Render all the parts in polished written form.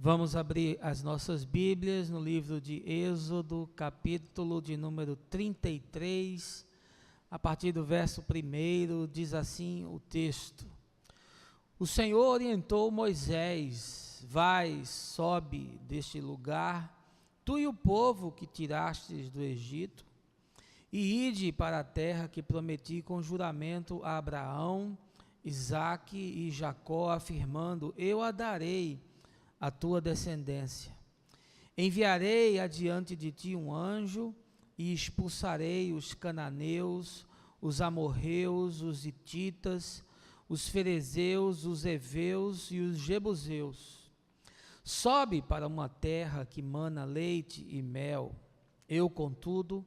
Vamos abrir as nossas Bíblias no livro de Êxodo, capítulo de número 33, a partir do verso 1, diz assim o texto: O Senhor orientou Moisés: Vai, sobe deste lugar, tu e o povo que tirastes do Egito, e ide para a terra que prometi com juramento a Abraão, Isaque e Jacó, afirmando: Eu a darei a tua descendência. Enviarei adiante de ti um anjo e expulsarei os cananeus, os amorreus, os hititas, os ferezeus, os heveus e os jebuseus. Sobe para uma terra que mana leite e mel. Eu, contudo,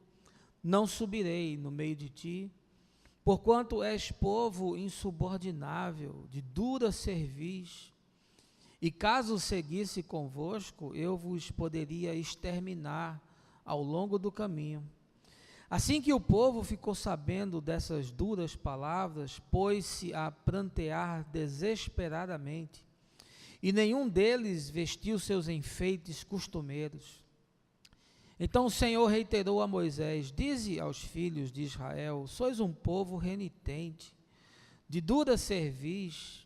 não subirei no meio de ti, porquanto és povo insubordinável, de dura cerviz. E caso seguisse convosco, eu vos poderia exterminar ao longo do caminho. Assim que o povo ficou sabendo dessas duras palavras, pôs-se a prantear desesperadamente, e nenhum deles vestiu seus enfeites costumeiros. Então o Senhor reiterou a Moisés: Dize aos filhos de Israel: Sois um povo renitente, de dura cerviz.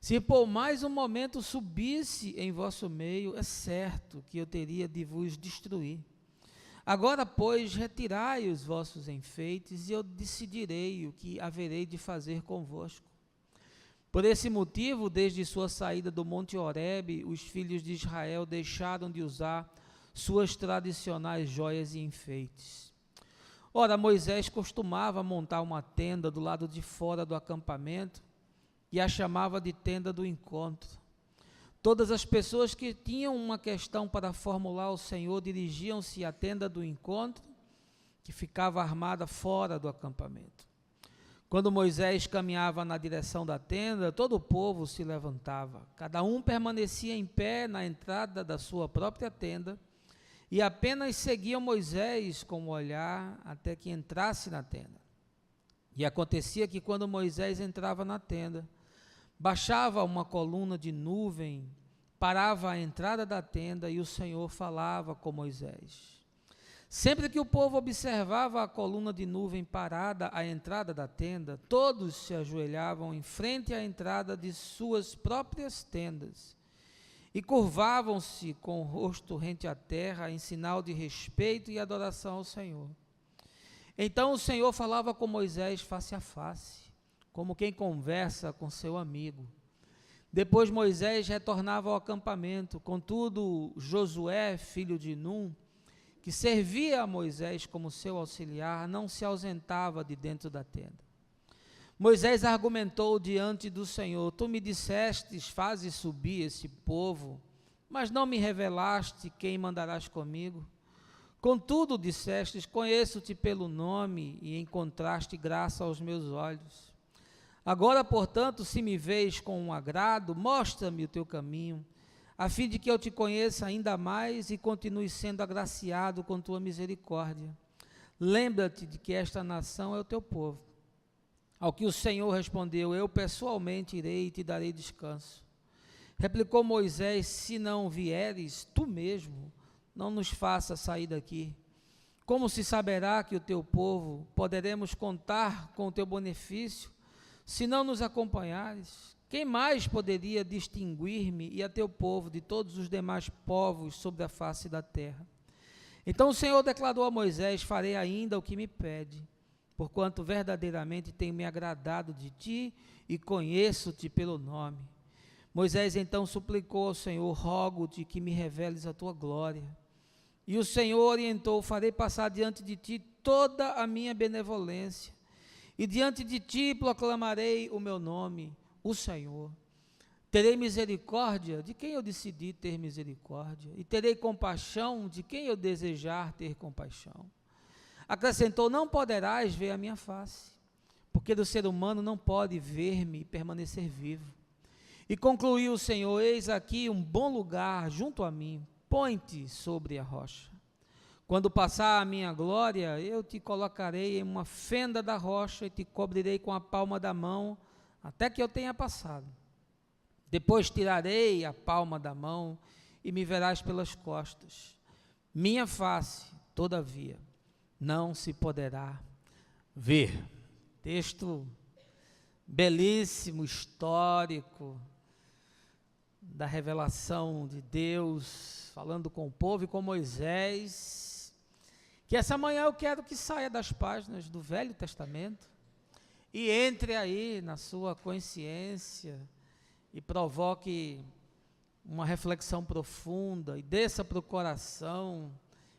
Se por mais um momento subisse em vosso meio, é certo que eu teria de vos destruir. Agora, pois, retirai os vossos enfeites, e eu decidirei o que haverei de fazer convosco. Por esse motivo, desde sua saída do Monte Horebe, os filhos de Israel deixaram de usar suas tradicionais joias e enfeites. Ora, Moisés costumava montar uma tenda do lado de fora do acampamento, e a chamava de tenda do encontro. Todas as pessoas que tinham uma questão para formular ao Senhor dirigiam-se à tenda do encontro, que ficava armada fora do acampamento. Quando Moisés caminhava na direção da tenda, todo o povo se levantava. Cada um permanecia em pé na entrada da sua própria tenda e apenas seguia Moisés com o olhar até que entrasse na tenda. E acontecia que quando Moisés entrava na tenda, baixava uma coluna de nuvem, parava à entrada da tenda e o Senhor falava com Moisés. Sempre que o povo observava a coluna de nuvem parada à entrada da tenda, todos se ajoelhavam em frente à entrada de suas próprias tendas e curvavam-se com o rosto rente à terra em sinal de respeito e adoração ao Senhor. Então o Senhor falava com Moisés face a face, como quem conversa com seu amigo. Depois Moisés retornava ao acampamento. Contudo, Josué, filho de Num, que servia a Moisés como seu auxiliar, não se ausentava de dentro da tenda. Moisés argumentou diante do Senhor: Tu me dissestes, faze subir esse povo, mas não me revelaste quem mandarás comigo. Contudo, dissestes, conheço-te pelo nome e encontraste graça aos meus olhos. Agora, portanto, se me vês com um agrado, mostra-me o teu caminho, a fim de que eu te conheça ainda mais e continue sendo agraciado com tua misericórdia. Lembra-te de que esta nação é o teu povo. Ao que o Senhor respondeu: Eu pessoalmente irei e te darei descanso. Replicou Moisés: Se não vieres, tu mesmo não nos faça sair daqui. Como se saberá que o teu povo poderemos contar com o teu benefício, se não nos acompanhares? Quem mais poderia distinguir-me e a teu povo de todos os demais povos sobre a face da terra? Então o Senhor declarou a Moisés: Farei ainda o que me pede, porquanto verdadeiramente tenho me agradado de ti e conheço-te pelo nome. Moisés então suplicou ao Senhor: Rogo-te que me reveles a tua glória. E o Senhor orientou: Farei passar diante de ti toda a minha benevolência, e diante de ti proclamarei o meu nome, o Senhor. Terei misericórdia de quem eu decidi ter misericórdia, e terei compaixão de quem eu desejar ter compaixão. Acrescentou: Não poderás ver a minha face, porque do ser humano não pode ver-me e permanecer vivo. E concluiu o Senhor: Eis aqui um bom lugar junto a mim, põe-te sobre a rocha. Quando passar a minha glória, eu te colocarei em uma fenda da rocha e te cobrirei com a palma da mão, até que eu tenha passado. Depois tirarei a palma da mão e me verás pelas costas. Minha face, todavia, não se poderá ver. Texto belíssimo, histórico, da revelação de Deus, falando com o povo e com Moisés, que essa manhã eu quero que saia das páginas do Velho Testamento e entre aí na sua consciência e provoque uma reflexão profunda e desça para o coração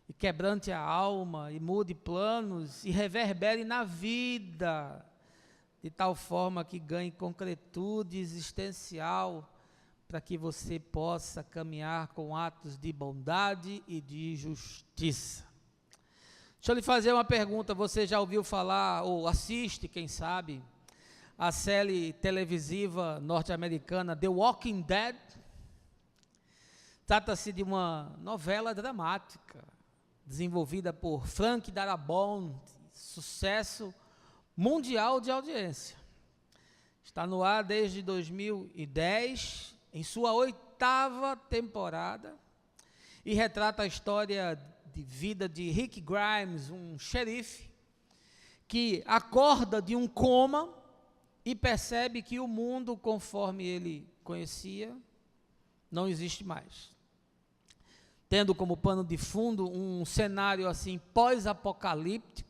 e quebrante a alma e mude planos e reverbere na vida de tal forma que ganhe concretude existencial para que você possa caminhar com atos de bondade e de justiça. Deixa eu lhe fazer uma pergunta, você já ouviu falar, ou assiste, quem sabe, a série televisiva norte-americana The Walking Dead? Trata-se de uma novela dramática, desenvolvida por Frank Darabont, sucesso mundial de audiência. Está no ar desde 2010, em sua 8ª temporada, e retrata a história de vida de Rick Grimes, um xerife, que acorda de um coma e percebe que o mundo, conforme ele conhecia, não existe mais. Tendo como pano de fundo um cenário assim pós-apocalíptico,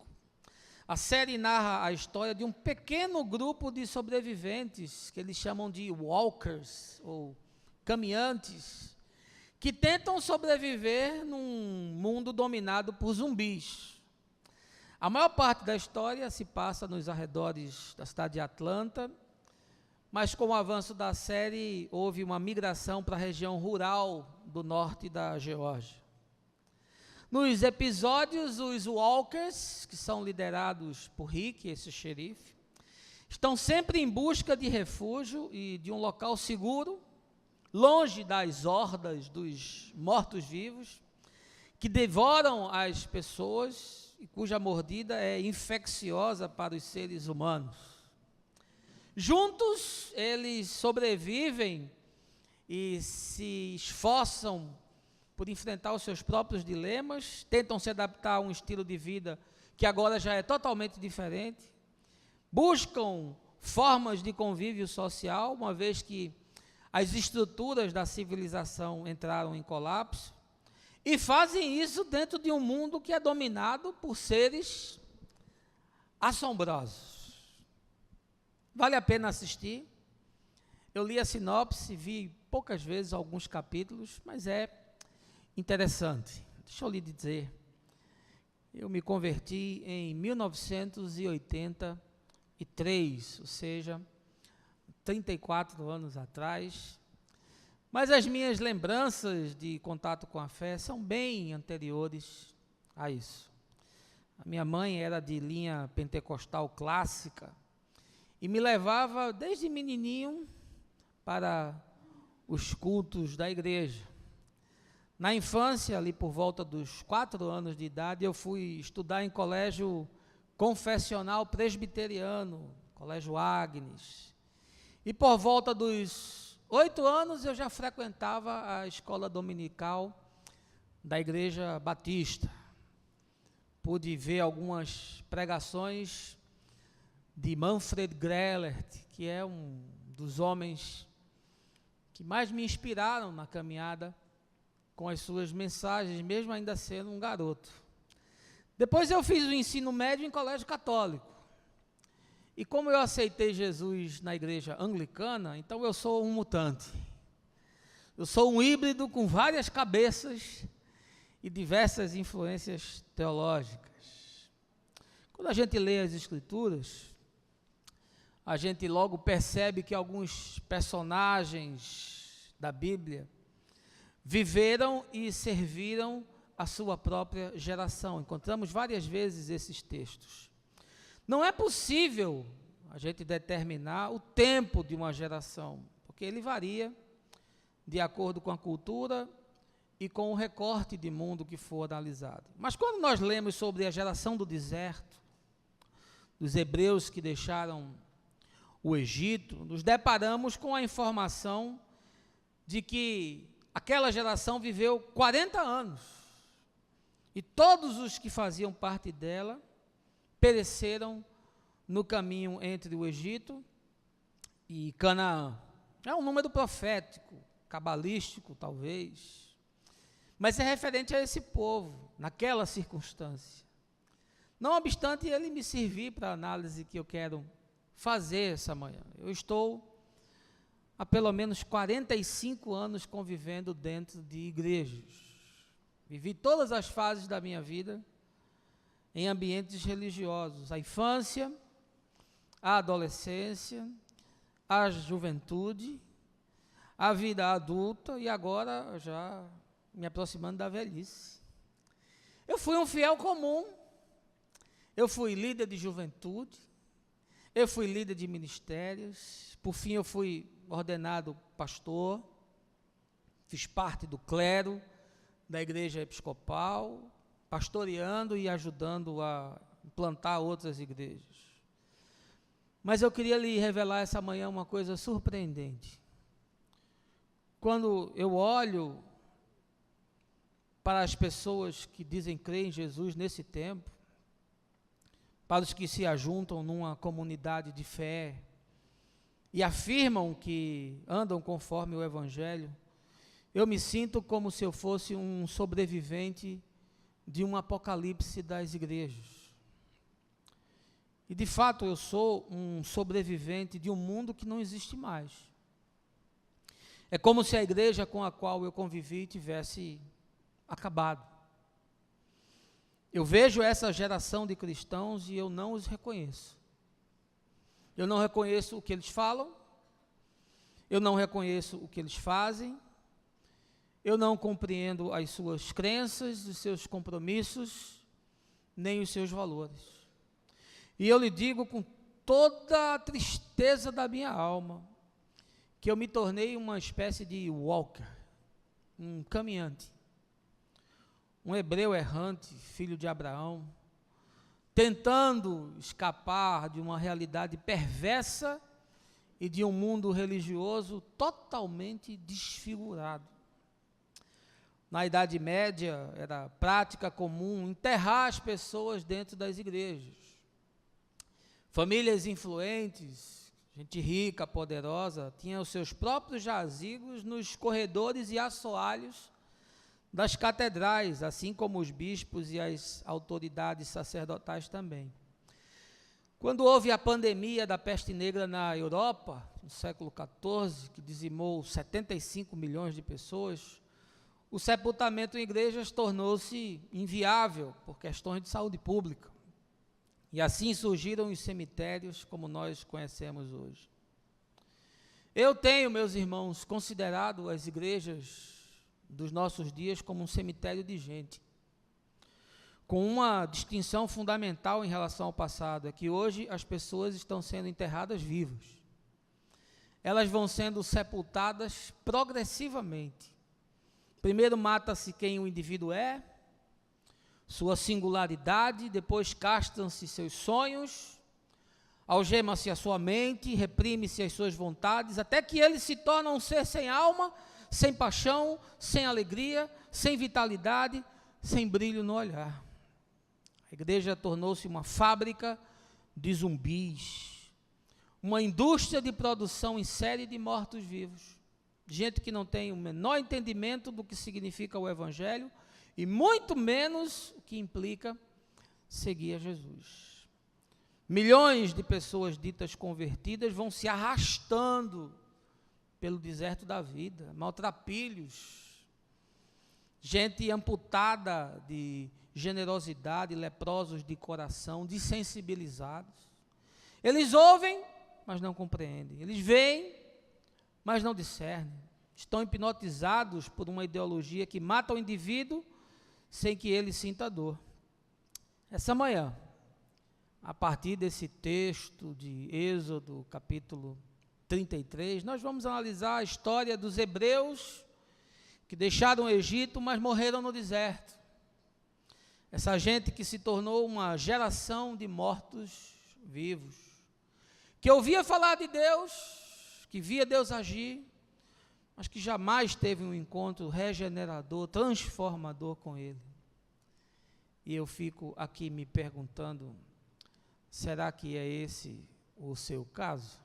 a série narra a história de um pequeno grupo de sobreviventes, que eles chamam de walkers, ou caminhantes, que tentam sobreviver num mundo dominado por zumbis. A maior parte da história se passa nos arredores da cidade de Atlanta, mas com o avanço da série houve uma migração para a região rural do norte da Geórgia. Nos episódios, os walkers, que são liderados por Rick, esse xerife, estão sempre em busca de refúgio e de um local seguro, longe das hordas dos mortos-vivos, que devoram as pessoas e cuja mordida é infecciosa para os seres humanos. Juntos, eles sobrevivem e se esforçam por enfrentar os seus próprios dilemas, tentam se adaptar a um estilo de vida que agora já é totalmente diferente, buscam formas de convívio social, uma vez que as estruturas da civilização entraram em colapso, e fazem isso dentro de um mundo que é dominado por seres assombrosos. Vale a pena assistir. Eu li a sinopse, vi poucas vezes alguns capítulos, mas é interessante. Deixa eu lhe dizer, eu me converti em 1983, ou seja, 34 anos atrás, mas as minhas lembranças de contato com a fé são bem anteriores a isso. A minha mãe era de linha pentecostal clássica e me levava desde menininho para os cultos da igreja. Na infância, ali por volta dos 4 anos de idade, eu fui estudar em colégio confessional presbiteriano, Colégio Agnes. E por volta dos 8 anos, eu já frequentava a escola dominical da Igreja Batista. Pude ver algumas pregações de Manfred Grellert, que é um dos homens que mais me inspiraram na caminhada com as suas mensagens, mesmo ainda sendo um garoto. Depois eu fiz o ensino médio em colégio católico. E como eu aceitei Jesus na igreja anglicana, então eu sou um mutante. Eu sou um híbrido com várias cabeças e diversas influências teológicas. Quando a gente lê as Escrituras, a gente logo percebe que alguns personagens da Bíblia viveram e serviram a sua própria geração. Encontramos várias vezes esses textos. Não é possível a gente determinar o tempo de uma geração, porque ele varia de acordo com a cultura e com o recorte de mundo que for analisado. Mas quando nós lemos sobre a geração do deserto, dos hebreus que deixaram o Egito, nos deparamos com a informação de que aquela geração viveu 40 anos, e todos os que faziam parte dela pereceram no caminho entre o Egito e Canaã. É um número profético, cabalístico talvez, mas é referente a esse povo, naquela circunstância. Não obstante ele me servir para a análise que eu quero fazer essa manhã. Eu estou há pelo menos 45 anos convivendo dentro de igrejas. Vivi todas as fases da minha vida em ambientes religiosos, a infância, a adolescência, a juventude, a vida adulta e agora já me aproximando da velhice. Eu fui um fiel comum, eu fui líder de juventude, eu fui líder de ministérios, por fim eu fui ordenado pastor, fiz parte do clero da igreja episcopal, pastoreando e ajudando a implantar outras igrejas. Mas eu queria lhe revelar essa manhã uma coisa surpreendente. Quando eu olho para as pessoas que dizem crer em Jesus nesse tempo, para os que se ajuntam numa comunidade de fé e afirmam que andam conforme o Evangelho, eu me sinto como se eu fosse um sobrevivente de um apocalipse das igrejas. E de fato eu sou um sobrevivente de um mundo que não existe mais. É como se a igreja com a qual eu convivi tivesse acabado. Eu vejo essa geração de cristãos e eu não os reconheço. Eu não reconheço o que eles falam, eu não reconheço o que eles fazem, eu não compreendo as suas crenças, os seus compromissos, nem os seus valores. E eu lhe digo com toda a tristeza da minha alma, que eu me tornei uma espécie de walker, um caminhante, um hebreu errante, filho de Abraão, tentando escapar de uma realidade perversa e de um mundo religioso totalmente desfigurado. Na Idade Média, era prática comum enterrar as pessoas dentro das igrejas. Famílias influentes, gente rica, poderosa, tinham os seus próprios jazigos nos corredores e assoalhos das catedrais, assim como os bispos e as autoridades sacerdotais também. Quando houve a pandemia da peste negra na Europa, no século XIV, que dizimou 75 milhões de pessoas, o sepultamento em igrejas tornou-se inviável por questões de saúde pública. E assim surgiram os cemitérios como nós conhecemos hoje. Eu tenho, meus irmãos, considerado as igrejas dos nossos dias como um cemitério de gente, com uma distinção fundamental em relação ao passado, é que hoje as pessoas estão sendo enterradas vivas. Elas vão sendo sepultadas progressivamente. Primeiro mata-se quem o indivíduo é, sua singularidade, depois castram-se seus sonhos, algema-se a sua mente, reprime-se as suas vontades, até que ele se torna um ser sem alma, sem paixão, sem alegria, sem vitalidade, sem brilho no olhar. A igreja tornou-se uma fábrica de zumbis, uma indústria de produção em série de mortos-vivos, gente que não tem o menor entendimento do que significa o Evangelho e muito menos o que implica seguir a Jesus. Milhões de pessoas ditas convertidas vão se arrastando pelo deserto da vida, maltrapilhos, gente amputada de generosidade, leprosos de coração, desensibilizados. Eles ouvem, mas não compreendem. Eles veem, mas não discernem. Estão hipnotizados por uma ideologia que mata o indivíduo sem que ele sinta dor. Essa manhã, a partir desse texto de Êxodo, capítulo 33, nós vamos analisar a história dos hebreus que deixaram o Egito, mas morreram no deserto. Essa gente que se tornou uma geração de mortos vivos, que ouvia falar de Deus, que via Deus agir, mas que jamais teve um encontro regenerador, transformador com Ele. E eu fico aqui me perguntando, será que é esse o seu caso?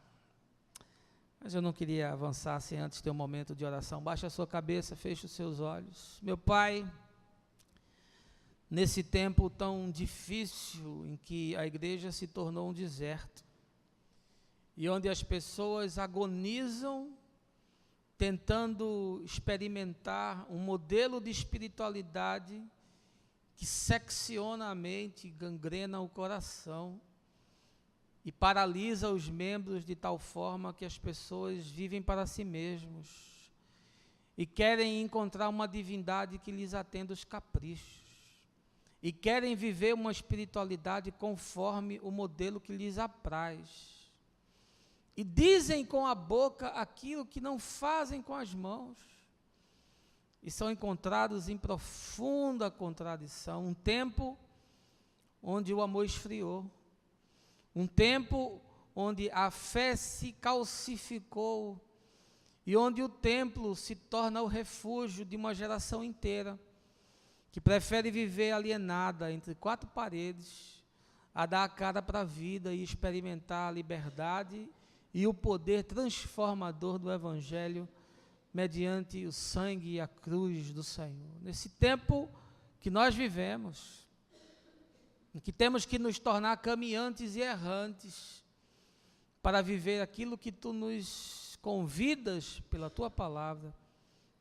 Mas eu não queria avançar sem antes ter um momento de oração. Baixe a sua cabeça, feche os seus olhos. Meu Pai, nesse tempo tão difícil em que a igreja se tornou um deserto, e onde as pessoas agonizam tentando experimentar um modelo de espiritualidade que secciona a mente, gangrena o coração e paralisa os membros de tal forma que as pessoas vivem para si mesmos e querem encontrar uma divindade que lhes atenda os caprichos e querem viver uma espiritualidade conforme o modelo que lhes apraz. E dizem com a boca aquilo que não fazem com as mãos. E são encontrados em profunda contradição. Um tempo onde o amor esfriou. Um tempo onde a fé se calcificou. E onde o templo se torna o refúgio de uma geração inteira, que prefere viver alienada entre quatro paredes, a dar a cara para a vida e experimentar a liberdade e o poder transformador do Evangelho mediante o sangue e a cruz do Senhor. Nesse tempo que nós vivemos, em que temos que nos tornar caminhantes e errantes para viver aquilo que Tu nos convidas pela Tua palavra,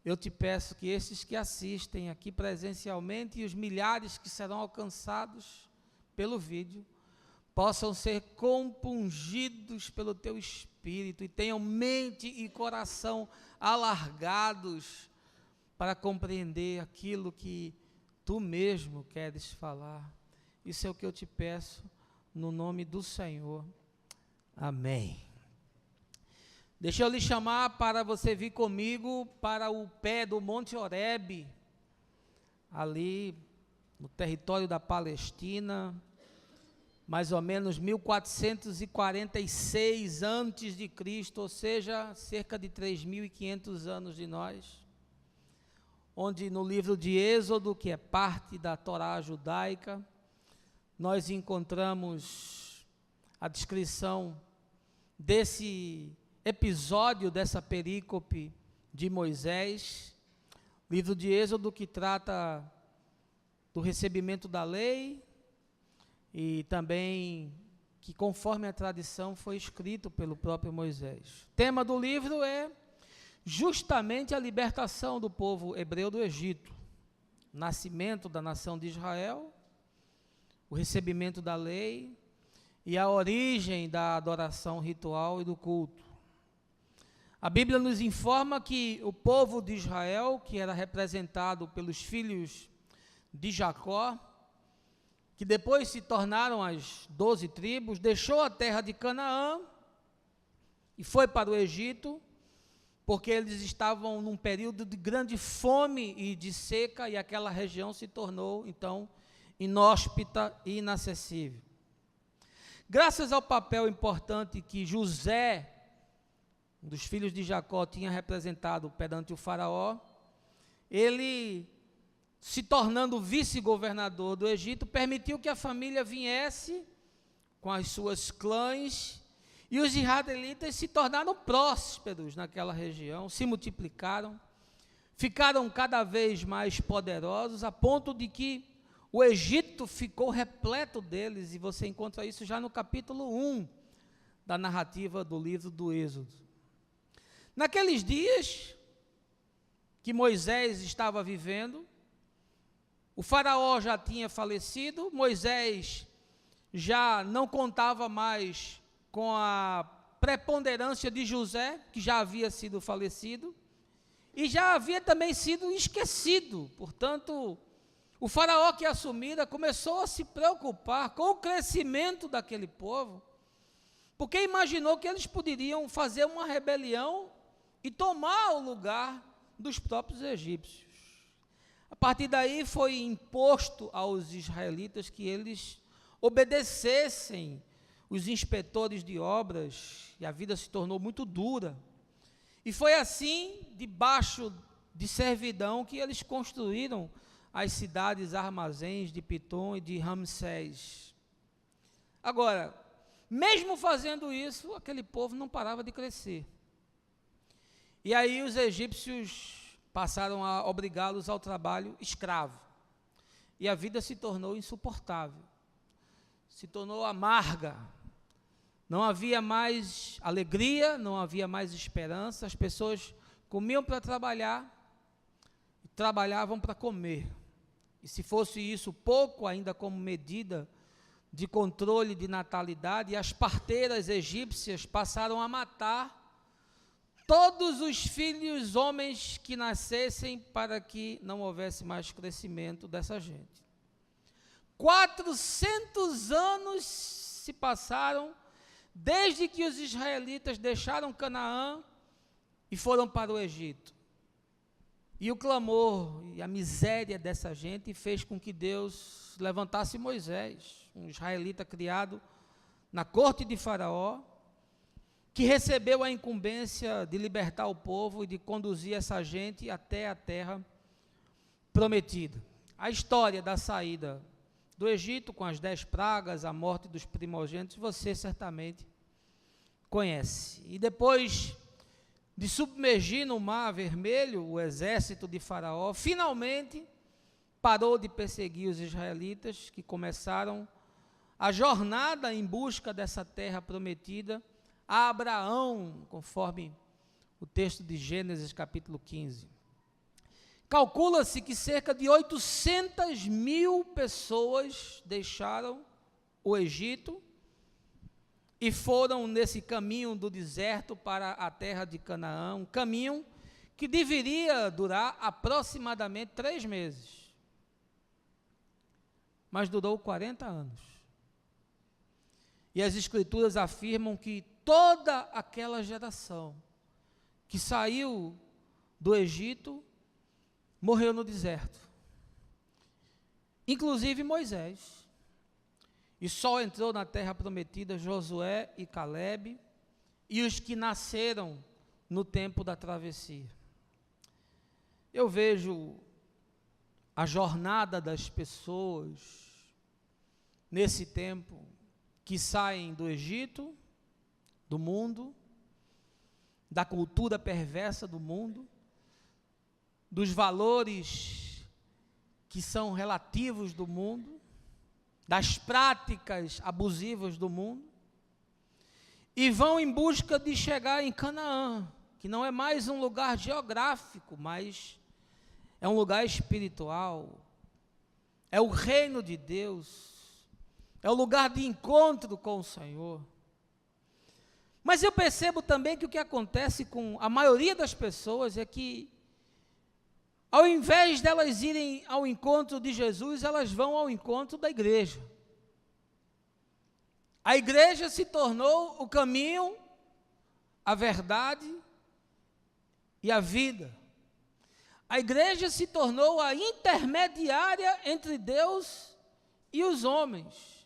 eu te peço que esses que assistem aqui presencialmente e os milhares que serão alcançados pelo vídeo, possam ser compungidos pelo Teu Espírito e tenham mente e coração alargados para compreender aquilo que Tu mesmo queres falar. Isso é o que eu te peço, no nome do Senhor. Amém. Deixa eu lhe chamar para você vir comigo para o pé do Monte Horebe, ali no território da Palestina, mais ou menos 1446 antes de Cristo, ou seja, cerca de 3.500 anos de nós, onde no livro de Êxodo, que é parte da Torá judaica, nós encontramos a descrição desse episódio, dessa perícope de Moisés, livro de Êxodo que trata do recebimento da lei, e também que, conforme a tradição, foi escrito pelo próprio Moisés. O tema do livro é justamente a libertação do povo hebreu do Egito, o nascimento da nação de Israel, o recebimento da lei e a origem da adoração ritual e do culto. A Bíblia nos informa que o povo de Israel, que era representado pelos filhos de Jacó, que depois se tornaram as 12 tribos, deixou a terra de Canaã e foi para o Egito, porque eles estavam num período de grande fome e de seca, e aquela região se tornou, então, inóspita e inacessível. Graças ao papel importante que José, um dos filhos de Jacó, tinha representado perante o faraó, ele, se tornando vice-governador do Egito, permitiu que a família viesse com as suas clãs, e os israelitas se tornaram prósperos naquela região, se multiplicaram, ficaram cada vez mais poderosos, a ponto de que o Egito ficou repleto deles, e você encontra isso já no capítulo 1 da narrativa do livro do Êxodo. Naqueles dias que Moisés estava vivendo, o faraó já tinha falecido, Moisés já não contava mais com a preponderância de José, que já havia sido falecido, e já havia também sido esquecido. Portanto, o faraó que assumira começou a se preocupar com o crescimento daquele povo, porque imaginou que eles poderiam fazer uma rebelião e tomar o lugar dos próprios egípcios. A partir daí foi imposto aos israelitas que eles obedecessem os inspetores de obras, e a vida se tornou muito dura. E foi assim, debaixo de servidão, que eles construíram as cidades armazéns de Pitom e de Ramsés. Agora, mesmo fazendo isso, aquele povo não parava de crescer. E aí os egípcios passaram a obrigá-los ao trabalho escravo. E a vida se tornou insuportável, se tornou amarga. Não havia mais alegria, não havia mais esperança. As pessoas comiam para trabalhar e trabalhavam para comer. E se fosse isso pouco, ainda como medida de controle de natalidade, as parteiras egípcias passaram a matar todos os filhos homens que nascessem para que não houvesse mais crescimento dessa gente. 400 anos se passaram desde que os israelitas deixaram Canaã e foram para o Egito. E o clamor e a miséria dessa gente fez com que Deus levantasse Moisés, um israelita criado na corte de Faraó, que recebeu a incumbência de libertar o povo e de conduzir essa gente até a terra prometida. A história da saída do Egito, com as 10 pragas, a morte dos primogênitos, você certamente conhece. E depois de submergir no Mar Vermelho, o exército de Faraó finalmente parou de perseguir os israelitas, que começaram a jornada em busca dessa terra prometida a Abraão, conforme o texto de Gênesis capítulo 15. Calcula-se que cerca de 800 mil pessoas deixaram o Egito e foram nesse caminho do deserto para a terra de Canaã, um caminho que deveria durar aproximadamente 3 meses, mas durou 40 anos. E as Escrituras afirmam que toda aquela geração que saiu do Egito morreu no deserto, inclusive Moisés. E só entrou na terra prometida Josué e Calebe e os que nasceram no tempo da travessia. Eu vejo a jornada das pessoas nesse tempo que saem do Egito, do mundo, da cultura perversa do mundo, dos valores que são relativos do mundo, das práticas abusivas do mundo, e vão em busca de chegar em Canaã, que não é mais um lugar geográfico, mas é um lugar espiritual, é o reino de Deus, é o lugar de encontro com o Senhor. Mas eu percebo também que o que acontece com a maioria das pessoas é que, ao invés delas irem ao encontro de Jesus, elas vão ao encontro da igreja. A igreja se tornou o caminho, a verdade e a vida. A igreja se tornou a intermediária entre Deus e os homens.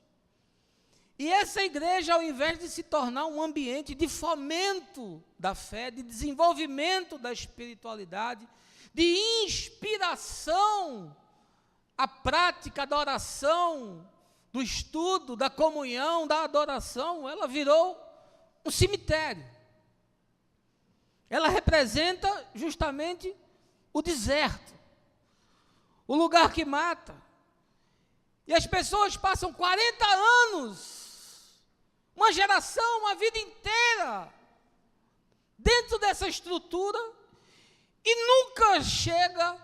E essa igreja, ao invés de se tornar um ambiente de fomento da fé, de desenvolvimento da espiritualidade, de inspiração à prática da oração, do estudo, da comunhão, da adoração, ela virou um cemitério. Ela representa justamente o deserto, o lugar que mata. E as pessoas passam 40 anos, uma geração, uma vida inteira, dentro dessa estrutura, e nunca chega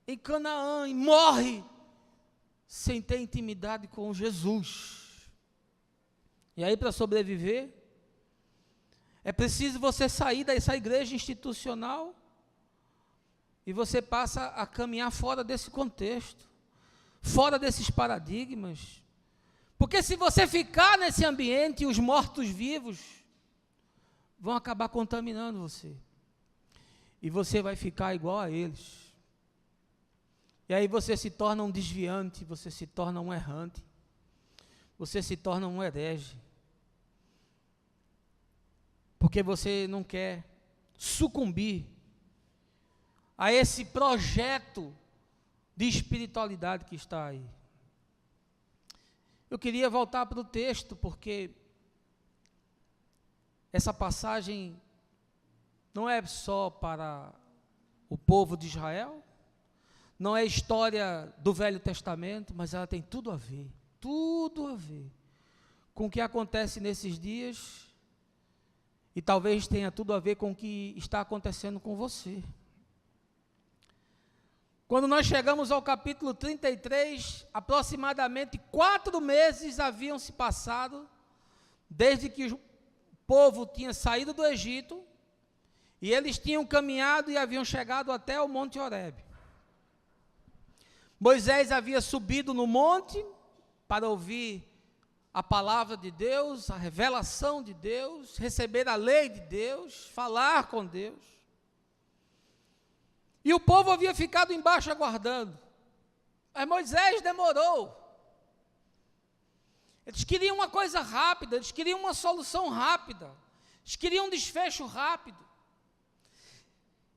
em Canaã e morre sem ter intimidade com Jesus. E aí, para sobreviver, é preciso você sair dessa igreja institucional e você passa a caminhar fora desse contexto, fora desses paradigmas. Porque se você ficar nesse ambiente, os mortos-vivos vão acabar contaminando você. E você vai ficar igual a eles. E aí você se torna um desviante, você se torna um errante, você se torna um herege. Porque você não quer sucumbir a esse projeto de espiritualidade que está aí. Eu queria voltar para o texto, porque essa passagem não é só para o povo de Israel, não é história do Velho Testamento, mas ela tem tudo a ver com o que acontece nesses dias, e talvez tenha tudo a ver com o que está acontecendo com você. Quando nós chegamos ao capítulo 33, aproximadamente 4 meses haviam se passado, desde que o povo tinha saído do Egito, e eles tinham caminhado e haviam chegado até o Monte Horebe. Moisés havia subido no monte para ouvir a palavra de Deus, a revelação de Deus, receber a lei de Deus, falar com Deus. E o povo havia ficado embaixo aguardando. Mas Moisés demorou. Eles queriam uma coisa rápida, eles queriam uma solução rápida, eles queriam um desfecho rápido.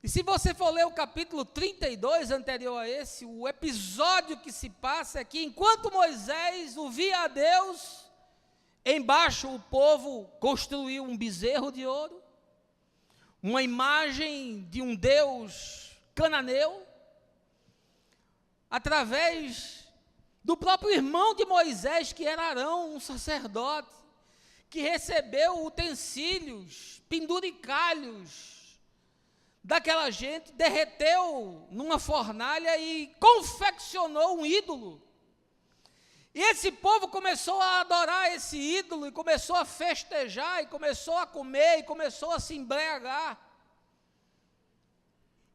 E se você for ler o capítulo 32, anterior a esse, o episódio que se passa é que enquanto Moisés ouvia a Deus, embaixo o povo construiu um bezerro de ouro, uma imagem de um Deus cananeu, através do próprio irmão de Moisés, que era Arão, um sacerdote, que recebeu utensílios, penduricalhos daquela gente, derreteu numa fornalha e confeccionou um ídolo. E esse povo começou a adorar esse ídolo, e começou a festejar, e começou a comer, e começou a se embriagar.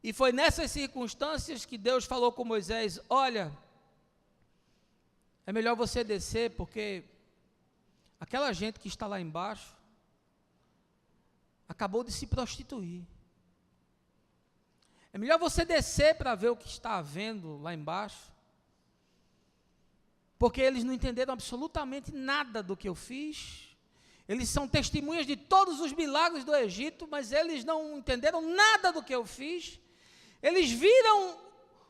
E foi nessas circunstâncias que Deus falou com Moisés: olha, é melhor você descer, porque aquela gente que está lá embaixo acabou de se prostituir. É melhor você descer para ver o que está havendo lá embaixo, porque eles não entenderam absolutamente nada do que eu fiz. Eles são testemunhas de todos os milagres do Egito, mas eles não entenderam nada do que eu fiz. Eles viram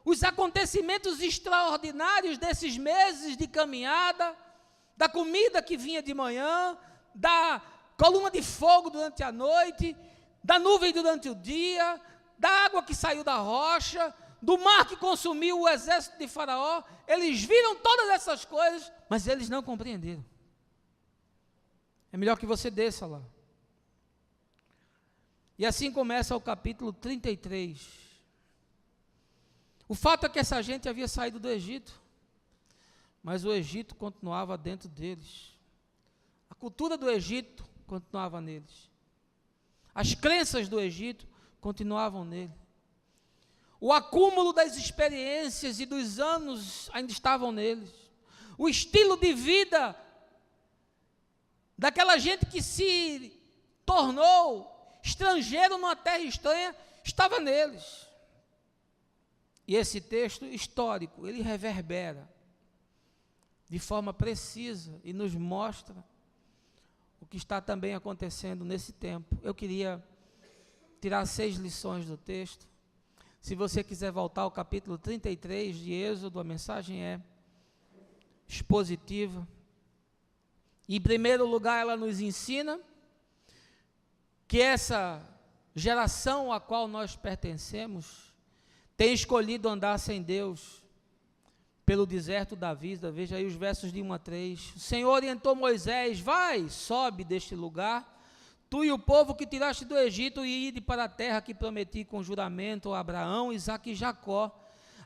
os acontecimentos extraordinários desses meses de caminhada, da comida que vinha de manhã, da coluna de fogo durante a noite, da nuvem durante o dia, da água que saiu da rocha, do mar que consumiu o exército de Faraó. Eles viram todas essas coisas, mas eles não compreenderam. É melhor que você desça lá. E assim começa o capítulo 33. O fato é que essa gente havia saído do Egito, mas o Egito continuava dentro deles. A cultura do Egito continuava neles. As crenças do Egito continuavam nele. O acúmulo das experiências e dos anos ainda estavam neles. O estilo de vida daquela gente que se tornou estrangeiro numa terra estranha estava neles. E esse texto histórico, ele reverbera de forma precisa e nos mostra o que está também acontecendo nesse tempo. Eu queria tirar 6 lições do texto. Se você quiser voltar ao capítulo 33 de Êxodo, a mensagem é expositiva. Em primeiro lugar, ela nos ensina que essa geração a qual nós pertencemos tem escolhido andar sem Deus pelo deserto da vida. Veja aí os versos de 1 a 3. O Senhor orientou Moisés: vai, sobe deste lugar, tu e o povo que tiraste do Egito, e ide para a terra que prometi com juramento a Abraão, Isaque e Jacó,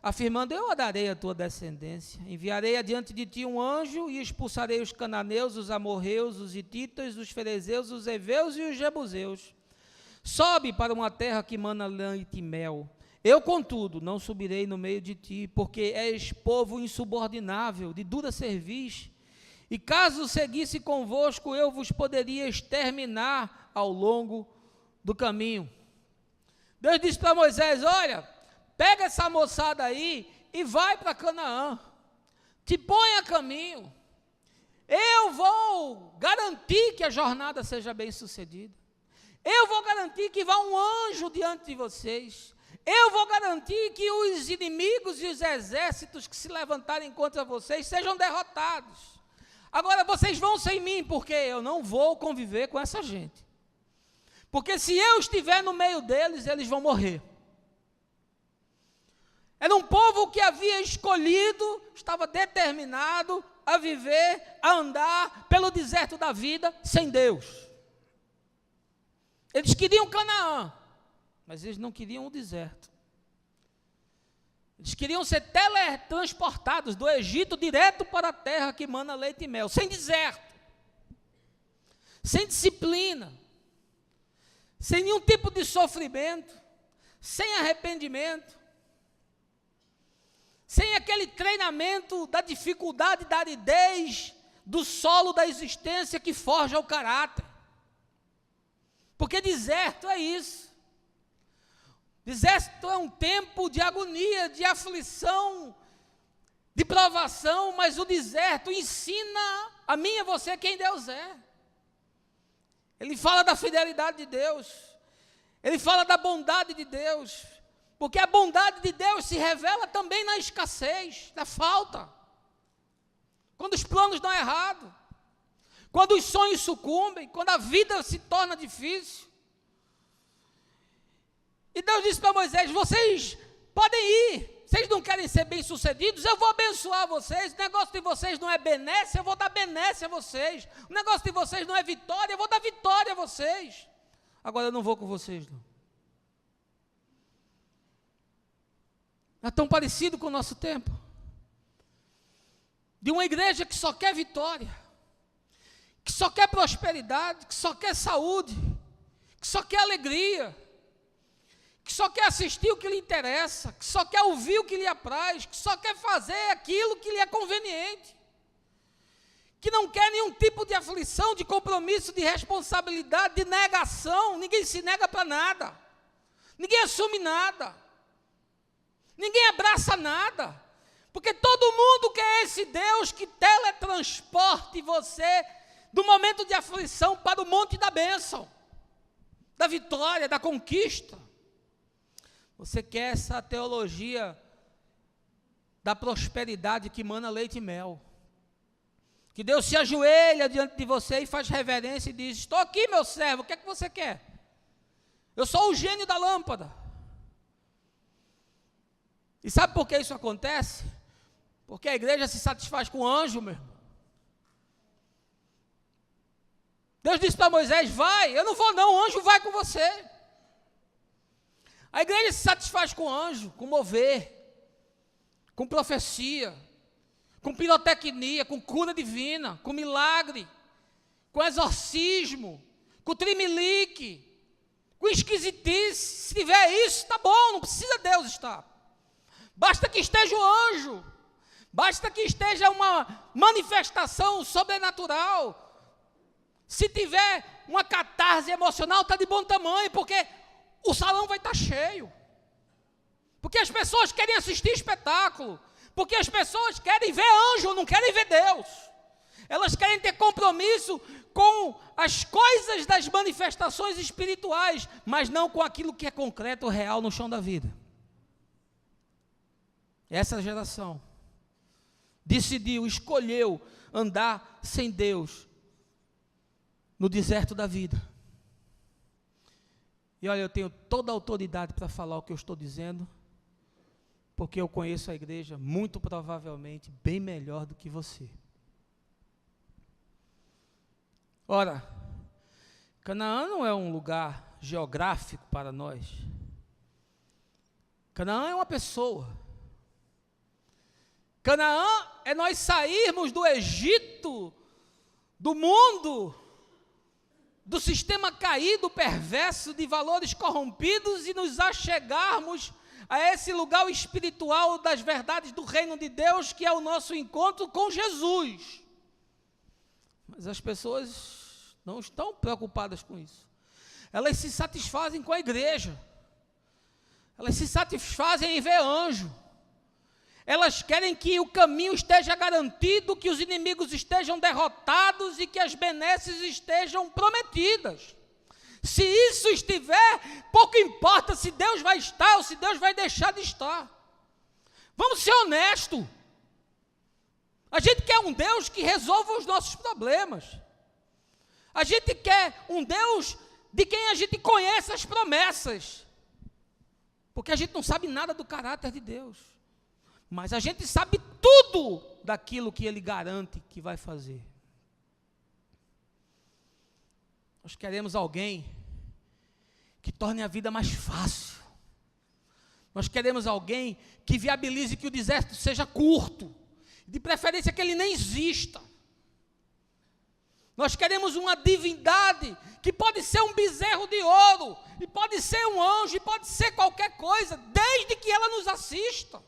afirmando: eu a darei a tua descendência. Enviarei adiante de ti um anjo, e expulsarei os cananeus, os amorreus, os hititas, os ferezeus, os heveus e os jebuseus. Sobe para uma terra que mana leite e mel. Eu, contudo, não subirei no meio de ti, porque és povo insubordinável, de dura cerviz, e caso seguisse convosco, eu vos poderia exterminar ao longo do caminho. Deus disse para Moisés: olha, pega essa moçada aí e vai para Canaã, te põe a caminho, eu vou garantir que a jornada seja bem sucedida, Eu vou garantir que vá um anjo diante de vocês. Eu vou garantir que os inimigos e os exércitos que se levantarem contra vocês sejam derrotados. Agora, vocês vão sem mim, porque eu não vou conviver com essa gente. Porque se eu estiver no meio deles, eles vão morrer. Era um povo que havia escolhido, estava determinado a viver, a andar pelo deserto da vida sem Deus. Eles queriam Canaã, mas eles não queriam o deserto. Eles queriam ser teletransportados do Egito direto para a terra que mana leite e mel, sem deserto, sem disciplina, sem nenhum tipo de sofrimento, sem arrependimento, sem aquele treinamento da dificuldade, da aridez, do solo da existência que forja o caráter. Porque deserto é isso. Deserto é um tempo de agonia, de aflição, de provação, mas o deserto ensina a mim e a você quem Deus é. Ele fala da fidelidade de Deus, ele fala da bondade de Deus, porque a bondade de Deus se revela também na escassez, na falta, quando os planos dão errado, quando os sonhos sucumbem, quando a vida se torna difícil. E Deus disse para Moisés: vocês podem ir, vocês não querem ser bem-sucedidos, eu vou abençoar vocês. O negócio de vocês não é benécia, eu vou dar benécia a vocês. O negócio de vocês não é vitória, eu vou dar vitória a vocês. Agora eu não vou com vocês, não. É tão parecido com o nosso tempo, de uma igreja que só quer vitória, que só quer prosperidade, que só quer saúde, que só quer alegria, que só quer assistir o que lhe interessa, que só quer ouvir o que lhe apraz, que só quer fazer aquilo que lhe é conveniente, que não quer nenhum tipo de aflição, de compromisso, de responsabilidade, de negação. Ninguém se nega para nada, ninguém assume nada, ninguém abraça nada, porque todo mundo quer esse Deus que teletransporte você do momento de aflição para o monte da bênção, da vitória, da conquista. Você quer essa teologia da prosperidade que mana leite e mel, que Deus se ajoelha diante de você e faz reverência e diz: estou aqui, meu servo, o que é que você quer? Eu sou o gênio da lâmpada. E sabe por que isso acontece? Porque a igreja se satisfaz com o anjo, meu irmão. Deus disse para Moisés: vai. Eu não vou não, o anjo vai com você. A igreja se satisfaz com anjo, com mover, com profecia, com pirotecnia, com cura divina, com milagre, com exorcismo, com trimelique, com esquisitice. Se tiver isso, está bom, não precisa Deus estar. Basta que esteja o anjo, basta que esteja uma manifestação sobrenatural. Se tiver uma catarse emocional, está de bom tamanho, porque o salão vai estar cheio, porque as pessoas querem assistir espetáculo, porque as pessoas querem ver anjo, não querem ver Deus. Elas querem ter compromisso com as coisas das manifestações espirituais, mas não com aquilo que é concreto, real no chão da vida. Essa geração decidiu, escolheu andar sem Deus no deserto da vida. E olha, eu tenho toda a autoridade para falar o que eu estou dizendo, porque eu conheço a igreja muito provavelmente bem melhor do que você. Ora, Canaã não é um lugar geográfico para nós. Canaã é uma pessoa. Canaã é nós sairmos do Egito, do mundo, do sistema caído, perverso, de valores corrompidos, e nos achegarmos a esse lugar espiritual das verdades do reino de Deus, que é o nosso encontro com Jesus. Mas as pessoas não estão preocupadas com isso. Elas se satisfazem com a igreja. Elas se satisfazem em ver anjo. Elas querem que o caminho esteja garantido, que os inimigos estejam derrotados e que as benesses estejam prometidas. Se isso estiver, pouco importa se Deus vai estar ou se Deus vai deixar de estar. Vamos ser honestos. A gente quer um Deus que resolva os nossos problemas. A gente quer um Deus de quem a gente conhece as promessas. Porque a gente não sabe nada do caráter de Deus. Mas a gente sabe tudo daquilo que Ele garante que vai fazer. Nós queremos alguém que torne a vida mais fácil. Nós queremos alguém que viabilize que o deserto seja curto. De preferência que ele nem exista. Nós queremos uma divindade que pode ser um bezerro de ouro, e pode ser um anjo, e pode ser qualquer coisa, desde que ela nos assista.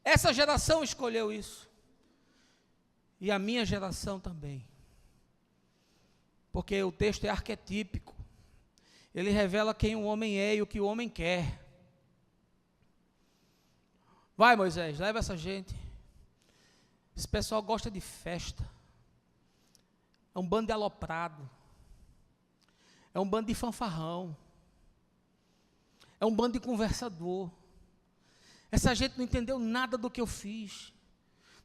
Essa geração escolheu isso. E a minha geração também. Porque o texto é arquetípico. Ele revela quem o homem é e o que o homem quer. Vai, Moisés, leva essa gente. Esse pessoal gosta de festa. É um bando de aloprado. É um bando de fanfarrão. É um bando de conversador. Essa gente não entendeu nada do que eu fiz.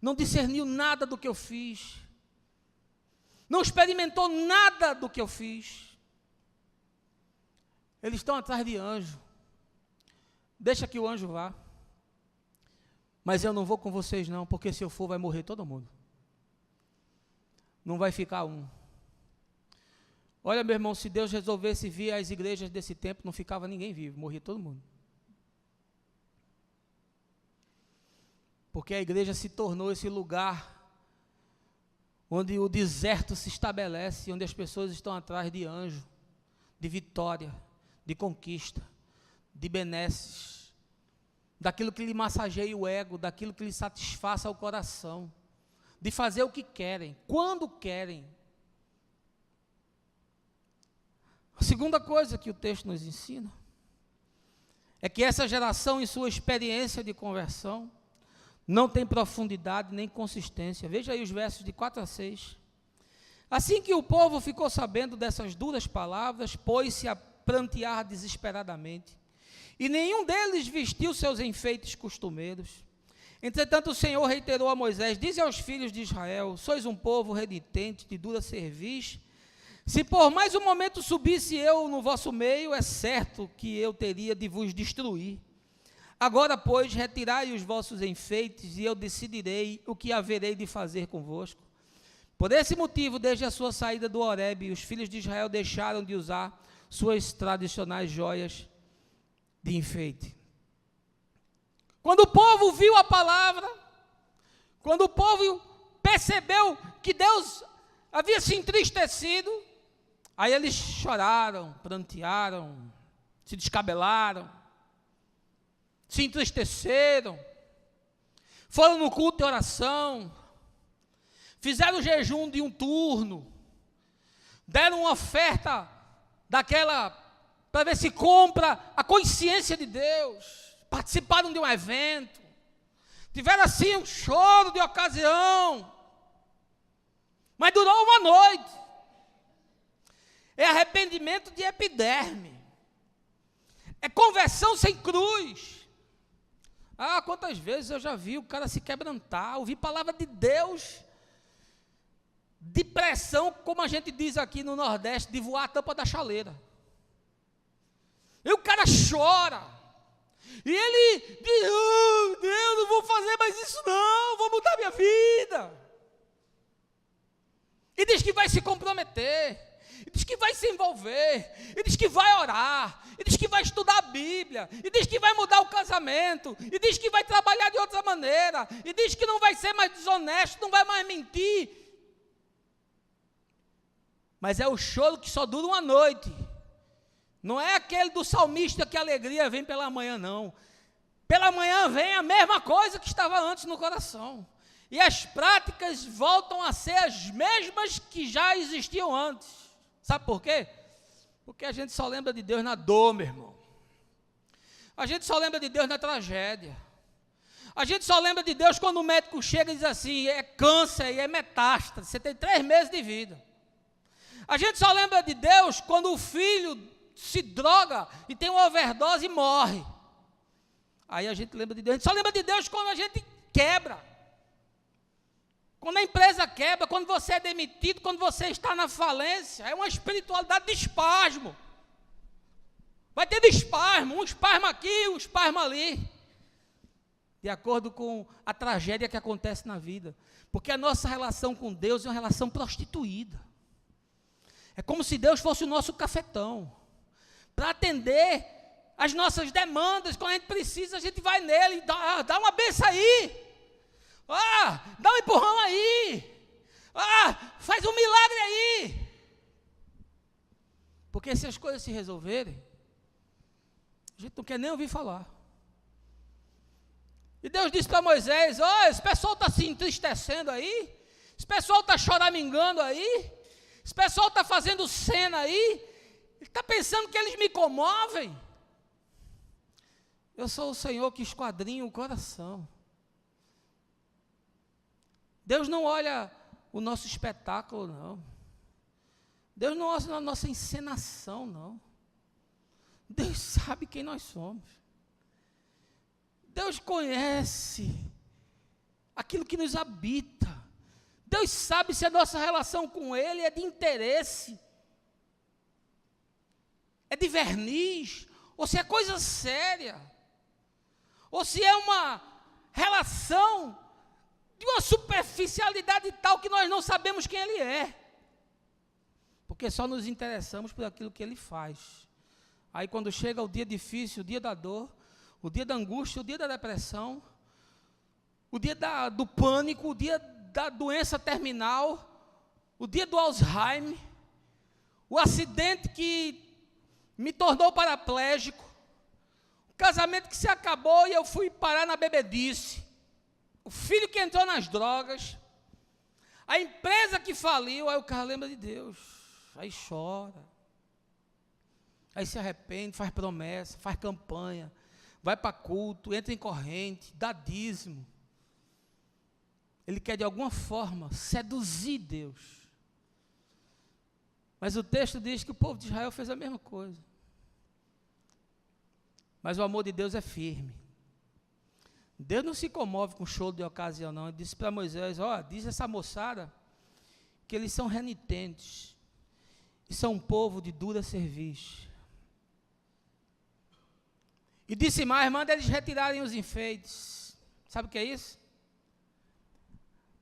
Não discerniu nada do que eu fiz. Não experimentou nada do que eu fiz. Eles estão atrás de anjo. Deixa que o anjo vá. Mas eu não vou com vocês não, porque se eu for vai morrer todo mundo. Não vai ficar um. Olha, meu irmão, se Deus resolvesse vir às igrejas desse tempo, não ficava ninguém vivo, morria todo mundo. Porque a igreja se tornou esse lugar onde o deserto se estabelece, onde as pessoas estão atrás de anjo, de vitória, de conquista, de benesses, daquilo que lhe massageia o ego, daquilo que lhe satisfaça o coração, de fazer o que querem, quando querem. A segunda coisa que o texto nos ensina é que essa geração, em sua experiência de conversão, não tem profundidade nem consistência. Veja aí os versos de 4 a 6. Assim que o povo ficou sabendo dessas duras palavras, pôs-se a prantear desesperadamente, e nenhum deles vestiu seus enfeites costumeiros. Entretanto, o Senhor reiterou a Moisés: dize aos filhos de Israel: sois um povo renitente, de dura cerviz. Se por mais um momento subisse eu no vosso meio, é certo que eu teria de vos destruir. Agora, pois, retirai os vossos enfeites, e eu decidirei o que haverei de fazer convosco. Por esse motivo, desde a sua saída do Horebe, os filhos de Israel deixaram de usar suas tradicionais joias de enfeite. Quando o povo viu a palavra, quando o povo percebeu que Deus havia se entristecido, aí eles choraram, prantearam, se descabelaram, se entristeceram, foram no culto de oração, fizeram o jejum de um turno, deram uma oferta daquela, para ver se compra a consciência de Deus, participaram de um evento, tiveram assim um choro de ocasião, mas durou uma noite. É arrependimento de epiderme, é conversão sem cruz. Ah, quantas vezes eu já vi o cara se quebrantar, ouvir palavra de Deus, de pressão, como a gente diz aqui no Nordeste, de voar a tampa da chaleira. E o cara chora, e ele diz: oh, Deus, não vou fazer mais isso não, vou mudar minha vida. E diz que vai se comprometer, e diz que vai se envolver, e diz que vai orar, e diz que vai estudar a Bíblia, e diz que vai mudar o casamento, e diz que vai trabalhar de outra maneira, e diz que não vai ser mais desonesto, não vai mais mentir. Mas é o choro que só dura uma noite. Não é aquele do salmista que a alegria vem pela manhã, não. Pela manhã vem a mesma coisa que estava antes no coração. E as práticas voltam a ser as mesmas que já existiam antes. Sabe por quê? Porque a gente só lembra de Deus na dor, meu irmão. A gente só lembra de Deus na tragédia. A gente só lembra de Deus quando o médico chega e diz assim: é câncer e é metástase, você tem 3 meses de vida. A gente só lembra de Deus quando o filho se droga e tem uma overdose e morre. Aí a gente lembra de Deus. A gente só lembra de Deus quando a gente quebra. Quando a empresa quebra, quando você é demitido, quando você está na falência. É uma espiritualidade de espasmo. Vai ter de espasmo, um espasmo aqui, um espasmo ali. De acordo com a tragédia que acontece na vida. Porque a nossa relação com Deus é uma relação prostituída. É como se Deus fosse o nosso cafetão. Para atender as nossas demandas, quando a gente precisa, a gente vai nele, dá uma benção aí. Dá um empurrão aí. Faz um milagre aí. Porque se as coisas se resolverem, a gente não quer nem ouvir falar. E Deus disse para Moisés: esse pessoal está se entristecendo aí, esse pessoal está choramingando aí, esse pessoal está fazendo cena aí, está pensando que eles me comovem. Eu sou o Senhor que esquadrinha o coração. Deus não olha o nosso espetáculo, não. Deus não olha a nossa encenação, não. Deus sabe quem nós somos. Deus conhece aquilo que nos habita. Deus sabe se a nossa relação com Ele é de interesse, é de verniz, ou se é coisa séria, ou se é uma relação de uma superficialidade tal que nós não sabemos quem Ele é, porque só nos interessamos por aquilo que Ele faz. Aí quando chega o dia difícil, o dia da dor, o dia da angústia, o dia da depressão, o dia do pânico, o dia da doença terminal, o dia do Alzheimer, o acidente que me tornou paraplégico, o casamento que se acabou e eu fui parar na bebedice, o filho que entrou nas drogas, a empresa que faliu. Aí o cara lembra de Deus, aí chora, aí se arrepende, faz promessa, faz campanha, vai para culto, entra em corrente, dá dízimo. Ele quer de alguma forma seduzir Deus. Mas o texto diz que o povo de Israel fez a mesma coisa. Mas o amor de Deus é firme. Deus não se comove com show de ocasião, não. Ele disse para Moisés: diz essa moçada que eles são renitentes e são um povo de dura cerviz. E disse mais: manda eles retirarem os enfeites. Sabe o que é isso?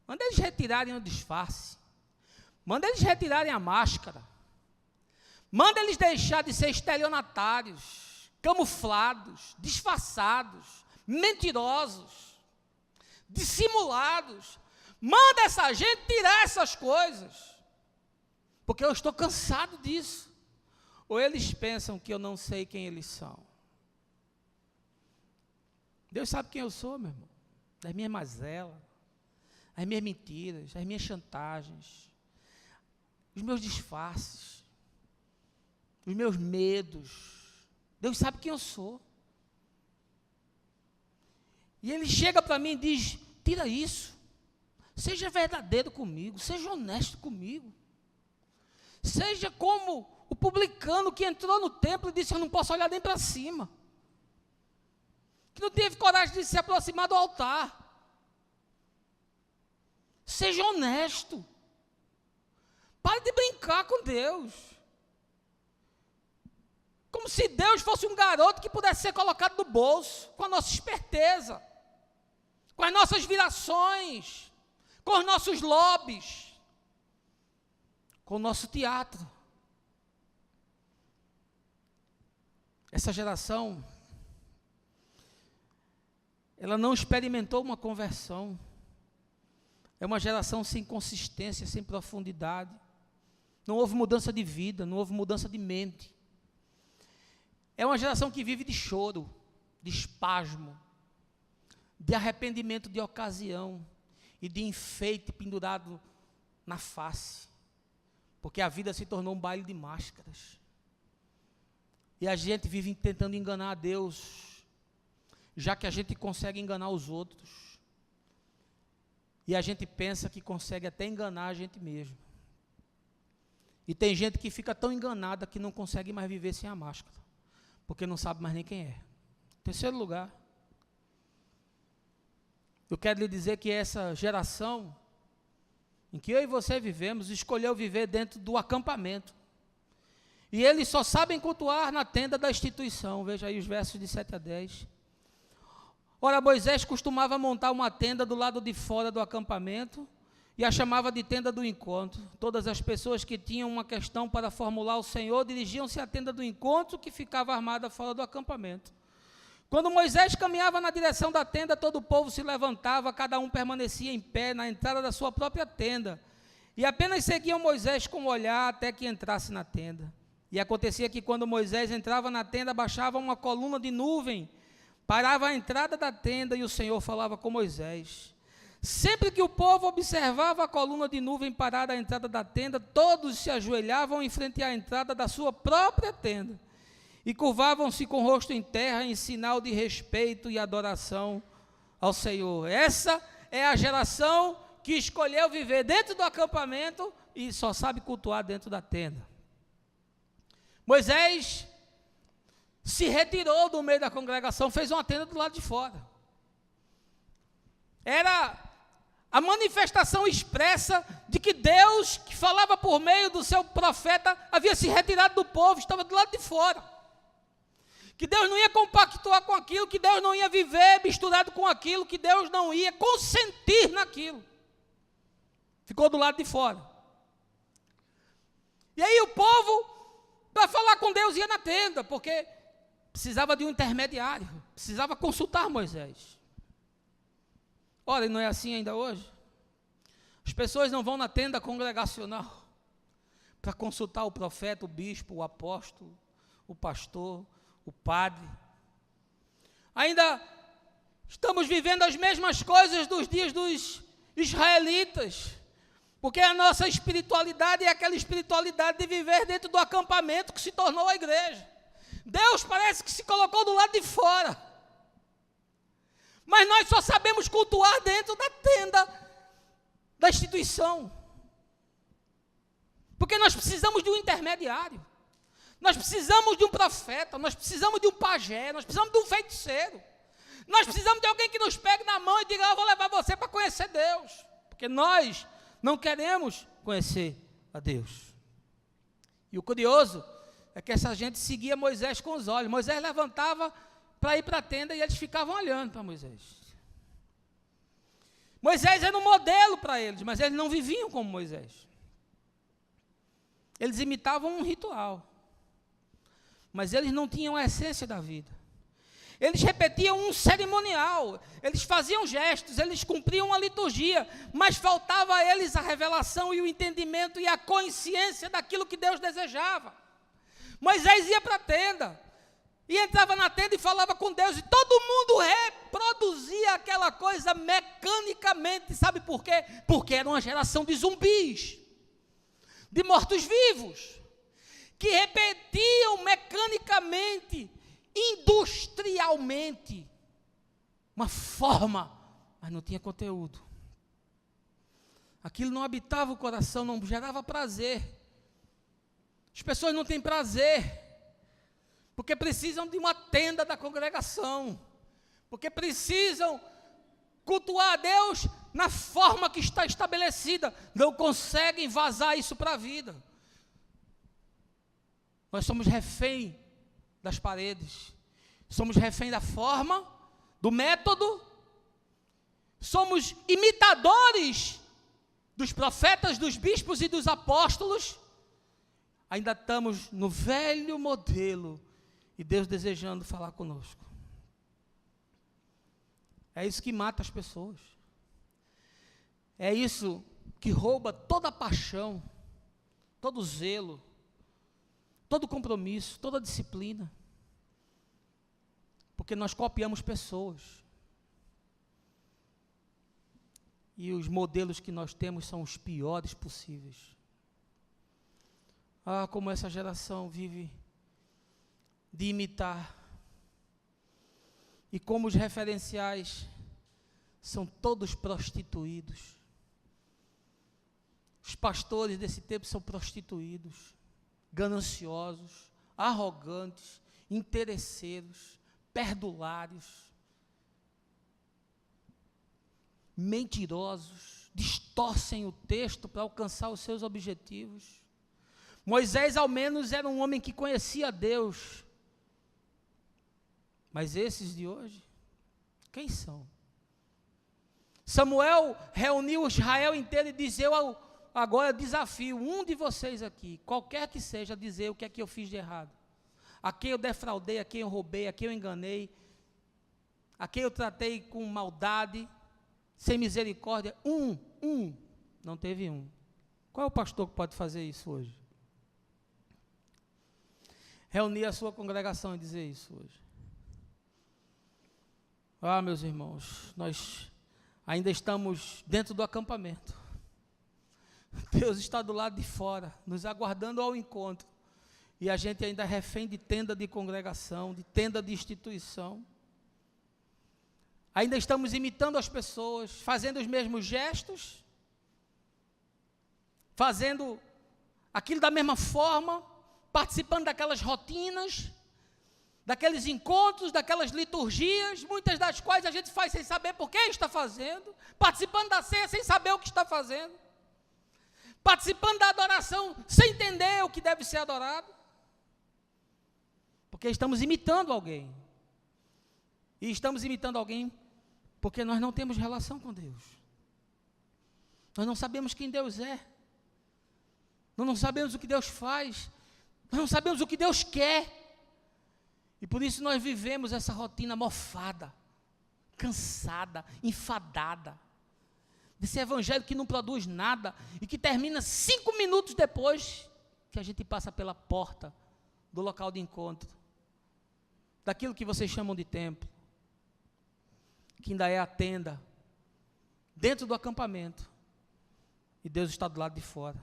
Manda eles retirarem o disfarce. Manda eles retirarem a máscara. Manda eles deixar de ser estelionatários, camuflados, disfarçados, mentirosos, dissimulados. Manda essa gente tirar essas coisas, porque eu estou cansado disso. Ou eles pensam que eu não sei quem eles são. Deus sabe quem eu sou, meu irmão. Das minhas mazelas, as minhas mentiras, as minhas chantagens, os meus disfarces, os meus medos. Deus sabe quem eu sou. E Ele chega para mim e diz: tira isso, seja verdadeiro comigo, seja honesto comigo, seja como o publicano que entrou no templo e disse: eu não posso olhar nem para cima, que não teve coragem de se aproximar do altar. Seja honesto. Pare de brincar com Deus. Como se Deus fosse um garoto que pudesse ser colocado no bolso, com a nossa esperteza, com as nossas virações, com os nossos lobbies, com o nosso teatro. Essa geração, ela não experimentou uma conversão. É uma geração sem consistência, sem profundidade. Não houve mudança de vida, não houve mudança de mente. É uma geração que vive de choro, de espasmo, de arrependimento de ocasião e de enfeite pendurado na face. Porque a vida se tornou um baile de máscaras. E a gente vive tentando enganar a Deus, já que a gente consegue enganar os outros. E a gente pensa que consegue até enganar a gente mesmo. E tem gente que fica tão enganada que não consegue mais viver sem a máscara, porque não sabe mais nem quem é. Terceiro lugar, eu quero lhe dizer que essa geração em que eu e você vivemos, escolheu viver dentro do acampamento. E eles só sabem cultuar na tenda da instituição. Veja aí os versos de 7 a 10. Ora, Moisés costumava montar uma tenda do lado de fora do acampamento e a chamava de tenda do encontro. Todas as pessoas que tinham uma questão para formular ao Senhor dirigiam-se à tenda do encontro, que ficava armada fora do acampamento. Quando Moisés caminhava na direção da tenda, todo o povo se levantava, cada um permanecia em pé na entrada da sua própria tenda, e apenas seguiam Moisés com o olhar até que entrasse na tenda. E acontecia que quando Moisés entrava na tenda, baixava uma coluna de nuvem, parava à entrada da tenda, e o Senhor falava com Moisés. Sempre que o povo observava a coluna de nuvem parada à entrada da tenda, todos se ajoelhavam em frente à entrada da sua própria tenda, e curvavam-se com o rosto em terra em sinal de respeito e adoração ao Senhor. Essa é a geração que escolheu viver dentro do acampamento e só sabe cultuar dentro da tenda. Moisés se retirou do meio da congregação, fez uma tenda do lado de fora. Era a manifestação expressa de que Deus, que falava por meio do seu profeta, havia se retirado do povo, estava do lado de fora. Que Deus não ia compactuar com aquilo, que Deus não ia viver misturado com aquilo, que Deus não ia consentir naquilo. Ficou do lado de fora. E aí o povo, para falar com Deus, ia na tenda, porque precisava de um intermediário, precisava consultar Moisés. Ora, e não é assim ainda hoje? As pessoas não vão na tenda congregacional para consultar o profeta, o bispo, o apóstolo, o pastor, o padre. Ainda estamos vivendo as mesmas coisas dos dias dos israelitas, porque a nossa espiritualidade é aquela espiritualidade de viver dentro do acampamento que se tornou a igreja. Deus parece que se colocou do lado de fora, mas nós só sabemos cultuar dentro da tenda da instituição, porque nós precisamos de um intermediário. Nós precisamos de um profeta, nós precisamos de um pajé, nós precisamos de um feiticeiro. Nós precisamos de alguém que nos pegue na mão e diga, eu vou levar você para conhecer Deus. Porque nós não queremos conhecer a Deus. E o curioso é que essa gente seguia Moisés com os olhos. Moisés levantava para ir para a tenda e eles ficavam olhando para Moisés. Moisés era um modelo para eles, mas eles não viviam como Moisés. Eles imitavam um ritual, mas eles não tinham a essência da vida. Eles repetiam um cerimonial, eles faziam gestos, eles cumpriam uma liturgia, mas faltava a eles a revelação e o entendimento e a consciência daquilo que Deus desejava. Moisés ia para a tenda, e entrava na tenda e falava com Deus, e todo mundo reproduzia aquela coisa mecanicamente. Sabe por quê? Porque era uma geração de zumbis, de mortos-vivos, que repetiam mecanicamente, industrialmente, uma forma, mas não tinha conteúdo. Aquilo não habitava o coração, não gerava prazer. As pessoas não têm prazer, porque precisam de uma tenda da congregação, porque precisam cultuar a Deus na forma que está estabelecida, não conseguem vazar isso para a vida. Nós somos refém das paredes, somos refém da forma, do método, somos imitadores dos profetas, dos bispos e dos apóstolos. Ainda estamos no velho modelo e Deus desejando falar conosco. É isso que mata as pessoas, é isso que rouba toda a paixão, todo o zelo, todo compromisso, toda disciplina, porque nós copiamos pessoas, e os modelos que nós temos são os piores possíveis. Ah, como essa geração vive de imitar, e como os referenciais são todos prostituídos. Os pastores desse tempo são prostituídos, gananciosos, arrogantes, interesseiros, perdulários, mentirosos, distorcem o texto para alcançar os seus objetivos. Moisés, ao menos, era um homem que conhecia Deus. Mas esses de hoje, quem são? Samuel reuniu Israel inteiro e disse: eu agora desafio um de vocês aqui, qualquer que seja, dizer o que é que eu fiz de errado. A quem eu defraudei, a quem eu roubei, a quem eu enganei, a quem eu tratei com maldade, sem misericórdia. Não teve um. Qual é o pastor que pode fazer isso hoje? Reunir a sua congregação e dizer isso hoje. Ah, meus irmãos, nós ainda estamos dentro do acampamento. Deus está do lado de fora, nos aguardando ao encontro. E a gente ainda é refém de tenda de congregação, de tenda de instituição. Ainda estamos imitando as pessoas, fazendo os mesmos gestos, fazendo aquilo da mesma forma, participando daquelas rotinas, daqueles encontros, daquelas liturgias, muitas das quais a gente faz sem saber por que está fazendo, participando da ceia sem saber o que está fazendo, participando da adoração sem entender o que deve ser adorado, porque estamos imitando alguém, e estamos imitando alguém porque nós não temos relação com Deus, nós não sabemos quem Deus é, nós não sabemos o que Deus faz, nós não sabemos o que Deus quer, e por isso nós vivemos essa rotina mofada, cansada, enfadada, desse evangelho que não produz nada, e que termina 5 minutos depois que a gente passa pela porta do local de encontro, daquilo que vocês chamam de templo, que ainda é a tenda, dentro do acampamento, e Deus está do lado de fora.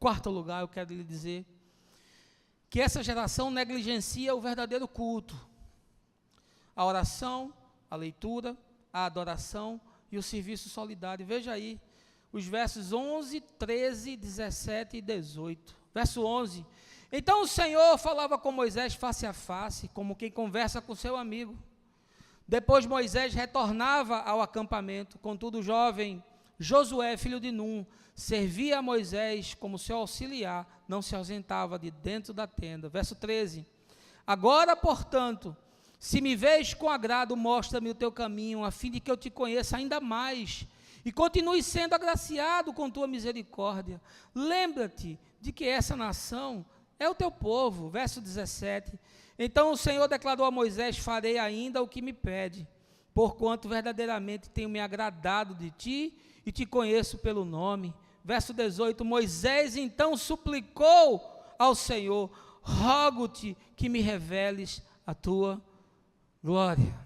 Quarto lugar, eu quero lhe dizer, que essa geração negligencia o verdadeiro culto, a oração, a leitura, a adoração e o serviço solidário. Veja aí, os versos 11, 13, 17 e 18. Verso 11, então o Senhor falava com Moisés face a face, como quem conversa com seu amigo. Depois Moisés retornava ao acampamento, contudo o jovem Josué, filho de Num, servia a Moisés como seu auxiliar, não se ausentava de dentro da tenda. Verso 13, agora, portanto, se me vês com agrado, mostra-me o teu caminho, a fim de que eu te conheça ainda mais, e continue sendo agraciado com tua misericórdia. Lembra-te de que essa nação é o teu povo. Verso 17, então o Senhor declarou a Moisés, farei ainda o que me pede, porquanto verdadeiramente tenho me agradado de ti, e te conheço pelo nome. Verso 18, Moisés então suplicou ao Senhor, rogo-te que me reveles a tua glória.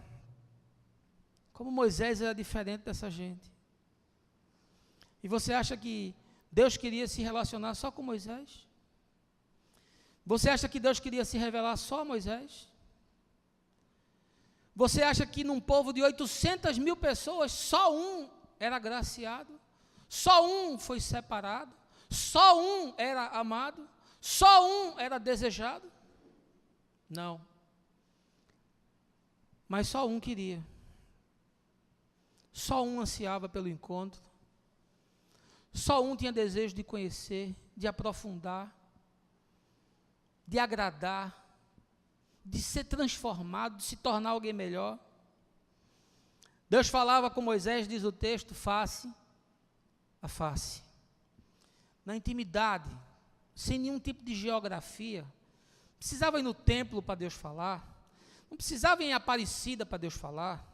Como Moisés era diferente dessa gente. E você acha que Deus queria se relacionar só com Moisés? Você acha que Deus queria se revelar só a Moisés? Você acha que num povo de 800 mil pessoas, só um era agraciado? Só um foi separado? Só um era amado? Só um era desejado? Não. Mas só um queria. Só um ansiava pelo encontro. Só um tinha desejo de conhecer, de aprofundar, de agradar, de ser transformado, de se tornar alguém melhor. Deus falava com Moisés, diz o texto, face a face, na intimidade, sem nenhum tipo de geografia. Não precisava ir no templo para Deus falar, não precisava ir em Aparecida para Deus falar,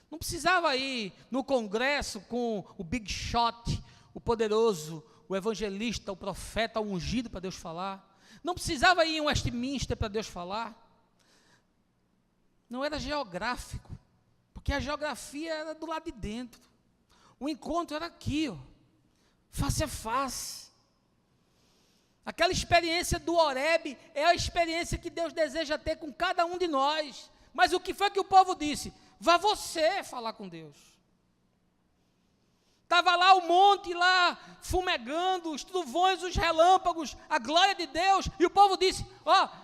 não precisava ir no congresso com o big shot, o poderoso, o evangelista, o profeta, o ungido para Deus falar, não precisava ir em Westminster para Deus falar, não era geográfico, porque a geografia era do lado de dentro, o encontro era aqui, ó, face a face. Aquela experiência do Horebe é a experiência que Deus deseja ter com cada um de nós. Mas o que foi que o povo disse? Vá você falar com Deus. estava lá o monte, lá fumegando, os trovões, os relâmpagos, a glória de Deus, e o povo disse,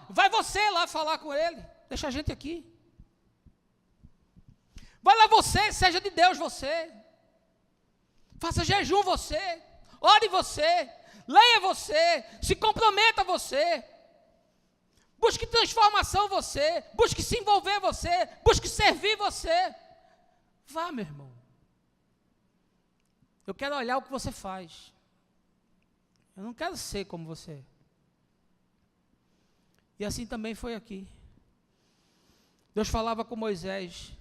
vai você lá falar com ele, deixa a gente aqui. Vai lá você, seja de Deus você, faça jejum você, ore você, leia você, se comprometa você, busque transformação você, busque se envolver você, busque servir você. Vá, meu irmão. Eu quero olhar o que você faz. Eu não quero ser como você é. E assim também foi aqui. Deus falava com Moisés,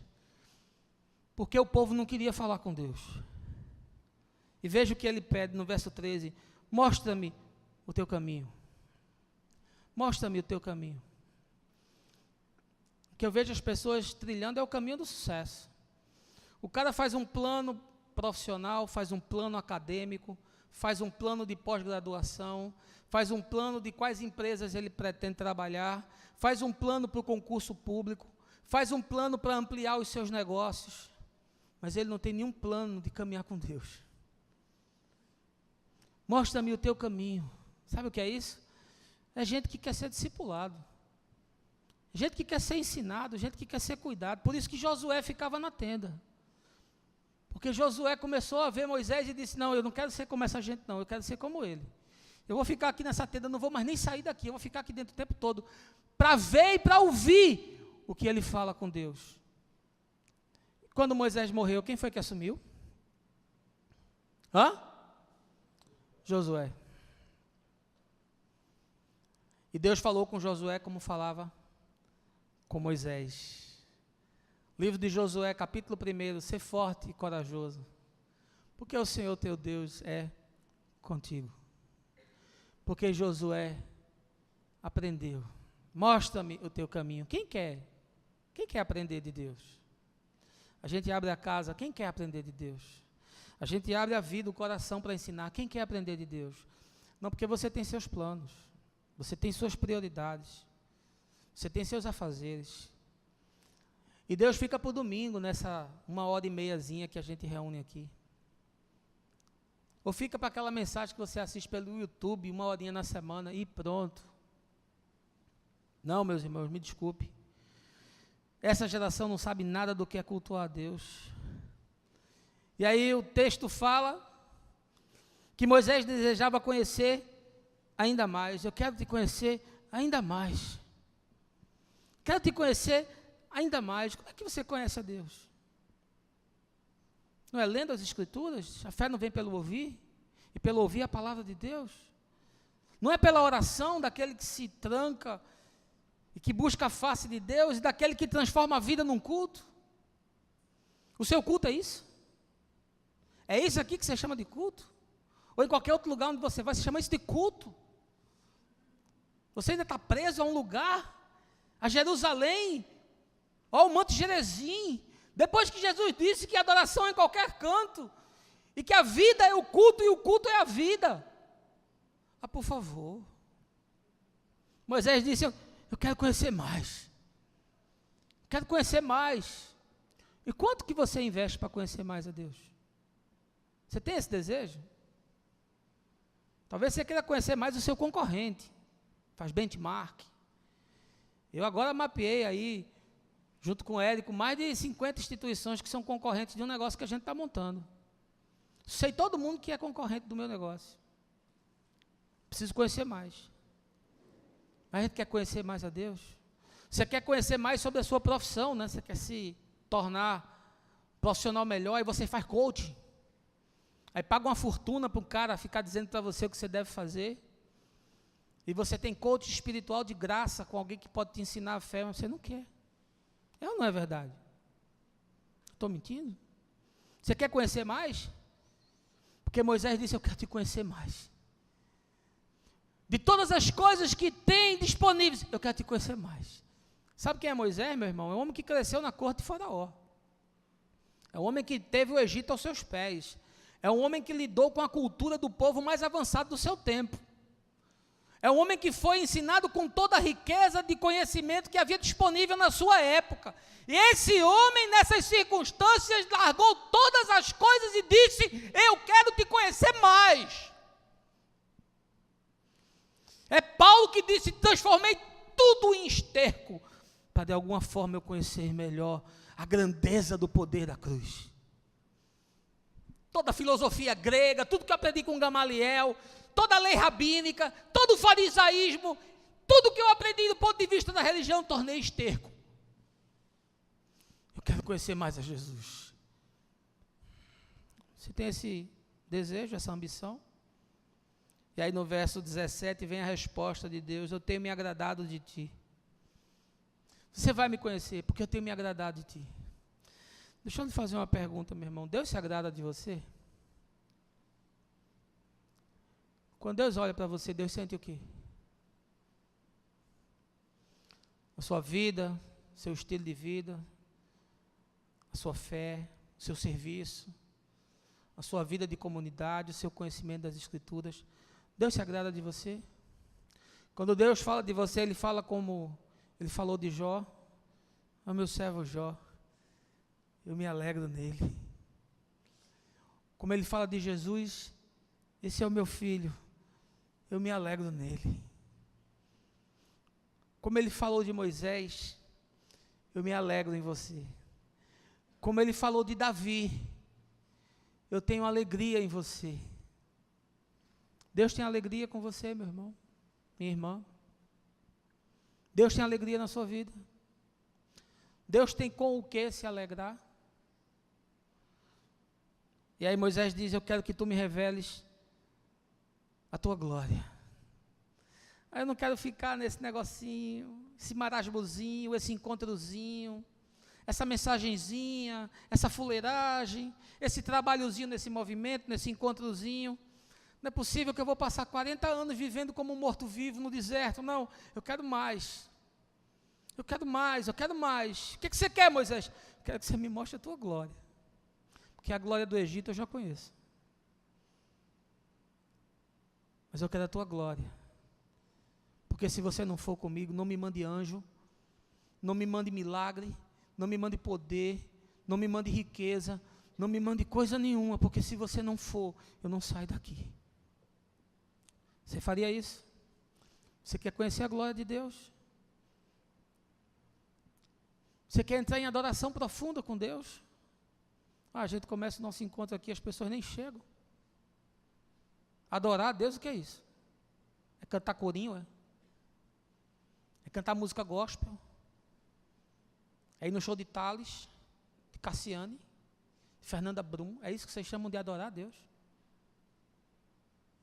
porque o povo não queria falar com Deus. E veja o que ele pede no verso 13: mostra-me o teu caminho. Mostra-me o teu caminho. O que eu vejo as pessoas trilhando é o caminho do sucesso. O cara faz um plano profissional, faz um plano acadêmico, faz um plano de pós-graduação, faz um plano de quais empresas ele pretende trabalhar, faz um plano para o concurso público, faz um plano para ampliar os seus negócios, mas ele não tem nenhum plano de caminhar com Deus. Mostra-me o teu caminho. Sabe o que é isso? É gente que quer ser discipulado, gente que quer ser ensinado, gente que quer ser cuidado. Por isso que Josué ficava na tenda, porque Josué começou a ver Moisés e disse, não, eu não quero ser como essa gente não, eu quero ser como ele. Eu vou ficar aqui nessa tenda, não vou mais nem sair daqui, eu vou ficar aqui dentro o tempo todo, para ver e para ouvir o que ele fala com Deus. Quando Moisés morreu, quem foi que assumiu? Josué. E Deus falou com Josué como falava com Moisés. Livro de Josué, capítulo 1, ser forte e corajoso, porque o Senhor teu Deus é contigo. Porque Josué aprendeu. Mostra-me o teu caminho. Quem quer aprender de Deus? A gente abre a casa, quem quer aprender de Deus? A gente abre a vida, o coração para ensinar, quem quer aprender de Deus? Não, porque você tem seus planos, você tem suas prioridades, você tem seus afazeres. E Deus fica para o domingo, nessa 1h30 que a gente reúne aqui. Ou fica para aquela mensagem que você assiste pelo YouTube, 1 horinha na semana e pronto. Não, meus irmãos, me desculpe. Essa geração não sabe nada do que é cultuar a Deus. E aí o texto fala que Moisés desejava conhecer ainda mais. Eu quero te conhecer ainda mais. Quero te conhecer ainda mais. Como é que você conhece a Deus? Não é lendo as Escrituras? A fé não vem pelo ouvir? E pelo ouvir a palavra de Deus? Não é pela oração daquele que se tranca e que busca a face de Deus e daquele que transforma a vida num culto? O seu culto é isso? É isso aqui que você chama de culto? Ou em qualquer outro lugar onde você vai, você chama isso de culto? Você ainda está preso a um lugar, a Jerusalém, ao Monte Gerizim, depois que Jesus disse que a adoração é em qualquer canto, e que a vida é o culto, e o culto é a vida. Por favor. Moisés disse, eu quero conhecer mais. Quero conhecer mais. E quanto que você investe para conhecer mais a Deus? Você tem esse desejo? Talvez você queira conhecer mais o seu concorrente. Faz benchmark. Eu agora mapeei aí, junto com o Érico, mais de 50 instituições que são concorrentes de um negócio que a gente está montando. Sei todo mundo que é concorrente do meu negócio. Preciso conhecer mais. Mas a gente quer conhecer mais a Deus? Você quer conhecer mais sobre a sua profissão, né? Você quer se tornar profissional melhor, aí você faz coaching. Aí paga uma fortuna para um cara ficar dizendo para você o que você deve fazer. E você tem coach espiritual de graça com alguém que pode te ensinar a fé, mas você não quer. É ou não é verdade? Estou mentindo? Você quer conhecer mais? Porque Moisés disse, eu quero te conhecer mais. De todas as coisas que tem disponíveis, eu quero te conhecer mais. Sabe quem é Moisés, meu irmão? É um homem que cresceu na corte de Faraó. É um homem que teve o Egito aos seus pés. É um homem que lidou com a cultura do povo mais avançado do seu tempo. É um homem que foi ensinado com toda a riqueza de conhecimento que havia disponível na sua época. E esse homem, nessas circunstâncias, largou todas as coisas e disse: eu quero te conhecer mais. É Paulo que disse: transformei tudo em esterco, para de alguma forma eu conhecer melhor a grandeza do poder da cruz. Toda a filosofia grega, tudo que eu aprendi com Gamaliel, toda a lei rabínica, todo o farisaísmo, tudo que eu aprendi do ponto de vista da religião, tornei esterco. Eu quero conhecer mais a Jesus. Você tem esse desejo, essa ambição? E aí no verso 17 vem a resposta de Deus: eu tenho me agradado de ti. Você vai me conhecer porque eu tenho me agradado de ti. Deixa eu lhe fazer uma pergunta, meu irmão. Deus se agrada de você? Quando Deus olha para você, Deus sente o quê? A sua vida, seu estilo de vida, a sua fé, o seu serviço, a sua vida de comunidade, o seu conhecimento das Escrituras. Deus se agrada de você? Quando Deus fala de você, Ele fala como Ele falou de Jó: ó meu servo Jó, eu me alegro nele. Como Ele fala de Jesus: esse é o meu filho, eu me alegro nele. Como Ele falou de Moisés: eu me alegro em você. Como Ele falou de Davi: eu tenho alegria em você. Deus tem alegria com você, meu irmão, minha irmã. Deus tem alegria na sua vida. Deus tem com o que se alegrar. E aí Moisés diz: eu quero que tu me reveles a tua glória. Eu não quero ficar nesse negocinho, esse marasmozinho, esse encontrozinho, essa mensagenzinha, essa fuleiragem, esse trabalhozinho nesse movimento, nesse encontrozinho. Não é possível que eu vou passar 40 anos vivendo como um morto-vivo no deserto. Não, eu quero mais. Eu quero mais, eu quero mais. O que você quer, Moisés? Eu quero que você me mostre a tua glória. Porque a glória do Egito eu já conheço. Mas eu quero a tua glória. Porque se você não for comigo, não me mande anjo, não me mande milagre, não me mande poder, não me mande riqueza, não me mande coisa nenhuma, porque se você não for, eu não saio daqui. Você faria isso? Você quer conhecer a glória de Deus? Você quer entrar em adoração profunda com Deus? A gente começa o nosso encontro aqui, as pessoas nem chegam. Adorar a Deus, o que é isso? É cantar corinho, é? É cantar música gospel? É ir no show de Thales, de Cassiane, de Fernanda Brum? É isso que vocês chamam de adorar a Deus?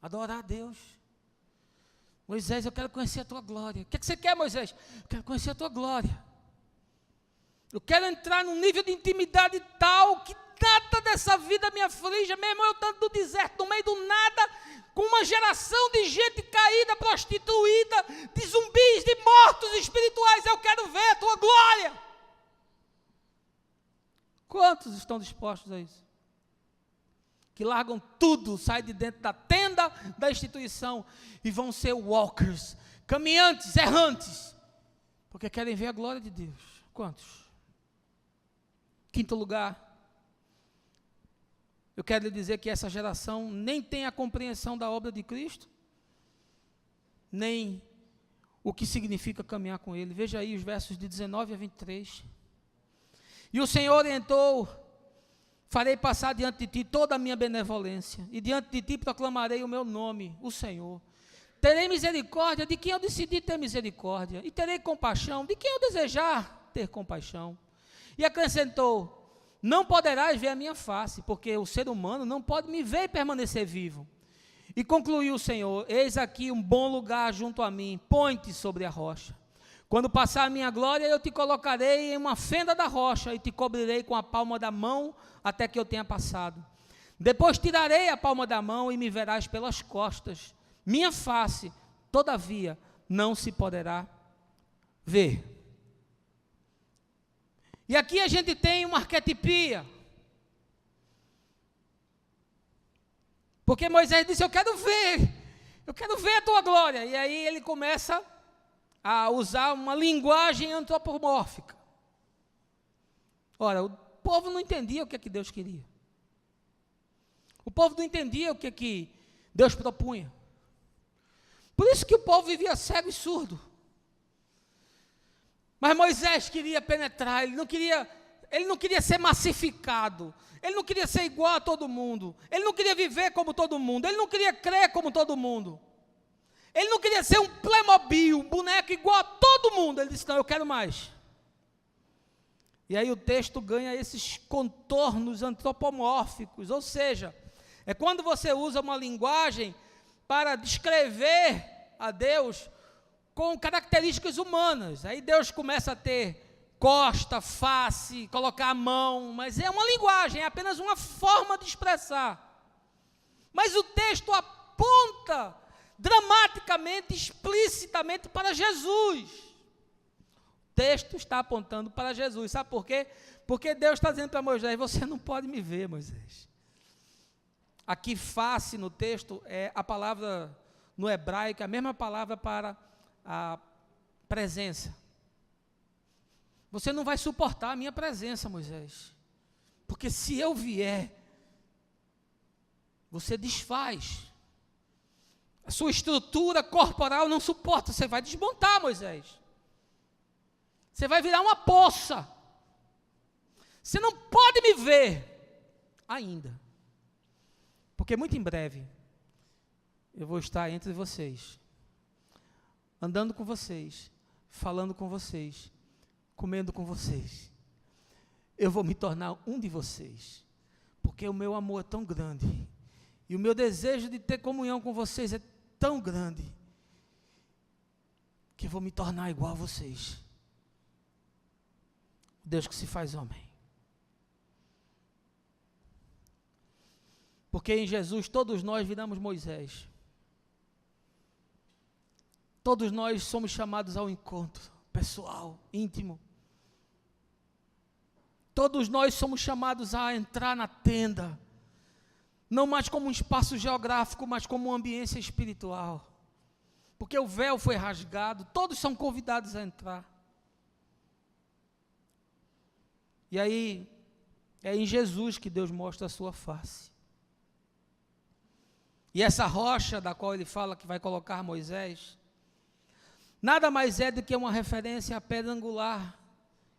Adorar a Deus. Moisés, eu quero conhecer a tua glória. O que você quer, Moisés? Eu quero conhecer a tua glória. Eu quero entrar num nível de intimidade tal que nada dessa vida me aflige. Meu irmão, eu estou no deserto, no meio do nada, com uma geração de gente caída, prostituída, de zumbis, de mortos espirituais. Eu quero ver a tua glória. Quantos estão dispostos a isso? Que largam tudo, saem de dentro da tenda da instituição e vão ser walkers, caminhantes, errantes, porque querem ver a glória de Deus. Quantos? Quinto lugar, eu quero lhe dizer que essa geração nem tem a compreensão da obra de Cristo, nem o que significa caminhar com Ele. Veja aí os versos de 19 a 23. E o Senhor orientou: farei passar diante de ti toda a minha benevolência, e diante de ti proclamarei o meu nome, o Senhor. Terei misericórdia de quem eu decidi ter misericórdia, e terei compaixão de quem eu desejar ter compaixão. E acrescentou: não poderás ver a minha face, porque o ser humano não pode me ver e permanecer vivo. E concluiu o Senhor: eis aqui um bom lugar junto a mim, põe-te sobre a rocha. Quando passar a minha glória, eu te colocarei em uma fenda da rocha, e te cobrirei com a palma da mão, até que eu tenha passado. Depois tirarei a palma da mão, e me verás pelas costas. Minha face, todavia, não se poderá ver. E aqui a gente tem uma arquetipia. Porque Moisés disse: eu quero ver, Eu quero ver a tua glória. E aí ele começa a usar uma linguagem antropomórfica. Ora, o povo não entendia o que é que Deus queria. O povo não entendia o que é que Deus propunha. Por isso que o povo vivia cego e surdo. Mas Moisés queria penetrar, ele não queria ser massificado, ele não queria ser igual a todo mundo, ele não queria viver como todo mundo, ele não queria crer como todo mundo, ele não queria ser um Playmobil, um boneco igual a todo mundo. Ele disse: não, eu quero mais. E aí o texto ganha esses contornos antropomórficos, ou seja, é quando você usa uma linguagem para descrever a Deus com características humanas. Aí Deus começa a ter costa, face, colocar a mão, mas é uma linguagem, é apenas uma forma de expressar. Mas o texto aponta dramaticamente, explicitamente para Jesus. O texto está apontando para Jesus. Sabe por quê? Porque Deus está dizendo para Moisés: você não pode me ver, Moisés. Aqui face no texto é a palavra no hebraico, a mesma palavra para a presença. Você não vai suportar a minha presença, Moisés, porque se eu vier, você desfaz. A sua estrutura corporal não suporta, você vai desmontar, Moisés. Você vai virar uma poça. Você não pode me ver ainda. Porque muito em breve eu vou estar entre vocês, andando com vocês, falando com vocês, comendo com vocês. Eu vou me tornar um de vocês, porque o meu amor é tão grande, e o meu desejo de ter comunhão com vocês é tão grande, que eu vou me tornar igual a vocês. Deus que se faz homem. Porque em Jesus todos nós viramos Moisés. Todos nós somos chamados ao encontro pessoal, íntimo. Todos nós somos chamados a entrar na tenda, não mais como um espaço geográfico, mas como uma ambiência espiritual. Porque o véu foi rasgado, todos são convidados a entrar. E aí, é em Jesus que Deus mostra a sua face. E essa rocha da qual ele fala que vai colocar Moisés, nada mais é do que uma referência à pedra angular,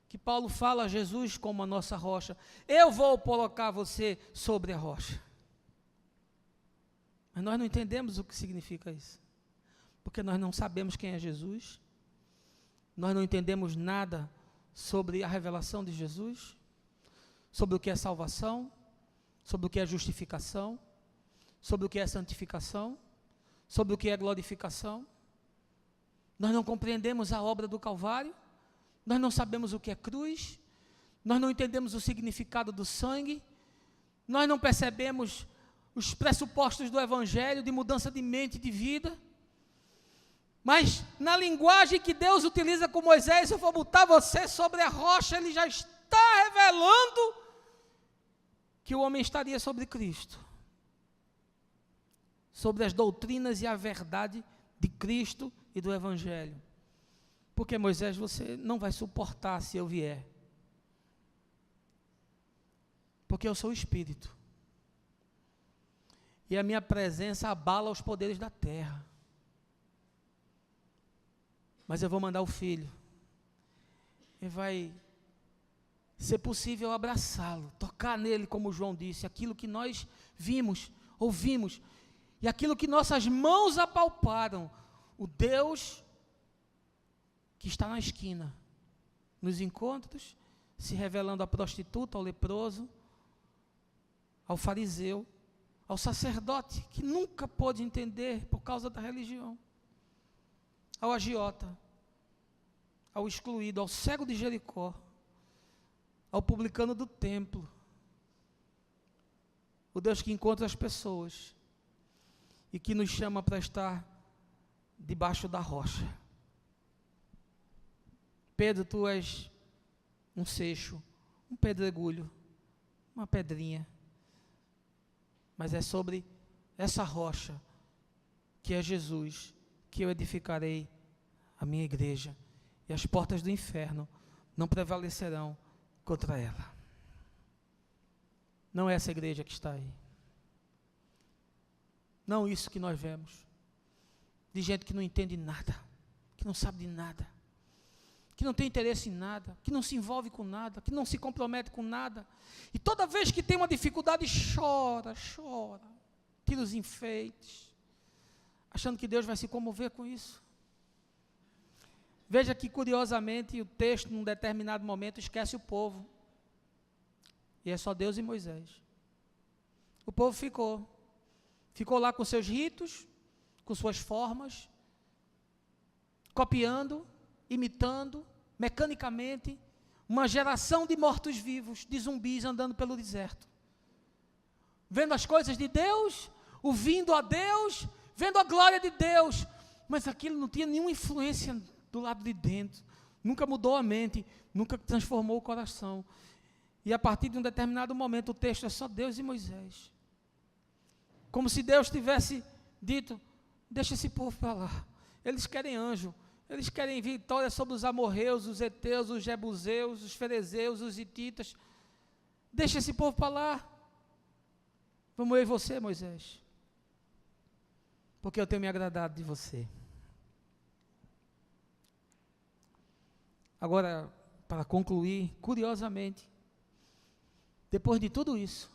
que Paulo fala a Jesus como a nossa rocha. Eu vou colocar você sobre a rocha. Mas nós não entendemos o que significa isso, porque nós não sabemos quem é Jesus, nós não entendemos nada sobre a revelação de Jesus, sobre o que é salvação, sobre o que é justificação, sobre o que é santificação, sobre o que é glorificação. Nós não compreendemos a obra do Calvário, nós não sabemos o que é cruz, nós não entendemos o significado do sangue, nós não percebemos os pressupostos do Evangelho, de mudança de mente e de vida. Mas na linguagem que Deus utiliza com Moisés: eu vou botar você sobre a rocha, ele já está revelando que o homem estaria sobre Cristo, sobre as doutrinas e a verdade de Cristo e do Evangelho. Porque Moisés, você não vai suportar se eu vier, porque eu sou o Espírito, e a minha presença abala os poderes da terra. Mas eu vou mandar o Filho, e vai ser possível abraçá-lo, tocar nele, como João disse, aquilo que nós vimos, ouvimos, e aquilo que nossas mãos apalparam, o Deus que está na esquina, nos encontros, se revelando à prostituta, ao leproso, ao fariseu, ao sacerdote, que nunca pôde entender por causa da religião, ao agiota, ao excluído, ao cego de Jericó, ao publicano do templo. O Deus que encontra as pessoas e que nos chama para estar debaixo da rocha. Pedro, tu és um seixo, um pedregulho, uma pedrinha, mas é sobre essa rocha que é Jesus, que eu edificarei a minha igreja, e as portas do inferno não prevalecerão contra ela. Não é essa igreja que está aí. Não isso que nós vemos. De gente que não entende nada, que não sabe de nada, que não tem interesse em nada, que não se envolve com nada, que não se compromete com nada. E toda vez que tem uma dificuldade, chora, tira os enfeites, achando que Deus vai se comover com isso. Veja que, curiosamente, o texto, num determinado momento, esquece o povo. E é só Deus e Moisés. O povo ficou lá com seus ritos, com suas formas, copiando, imitando, mecanicamente, uma geração de mortos-vivos, de zumbis andando pelo deserto, vendo as coisas de Deus, ouvindo a Deus, vendo a glória de Deus, mas aquilo não tinha nenhuma influência do lado de dentro, nunca mudou a mente, nunca transformou o coração. E a partir de um determinado momento, o texto é só Deus e Moisés, como se Deus tivesse dito: deixa esse povo para lá, eles querem anjo, eles querem vitória sobre os amorreus, os heteus, os jebuseus, os ferezeus, os hititas, deixa esse povo para lá, vamos eu e você, Moisés, porque eu tenho me agradado de você. Agora, para concluir, curiosamente, depois de tudo isso,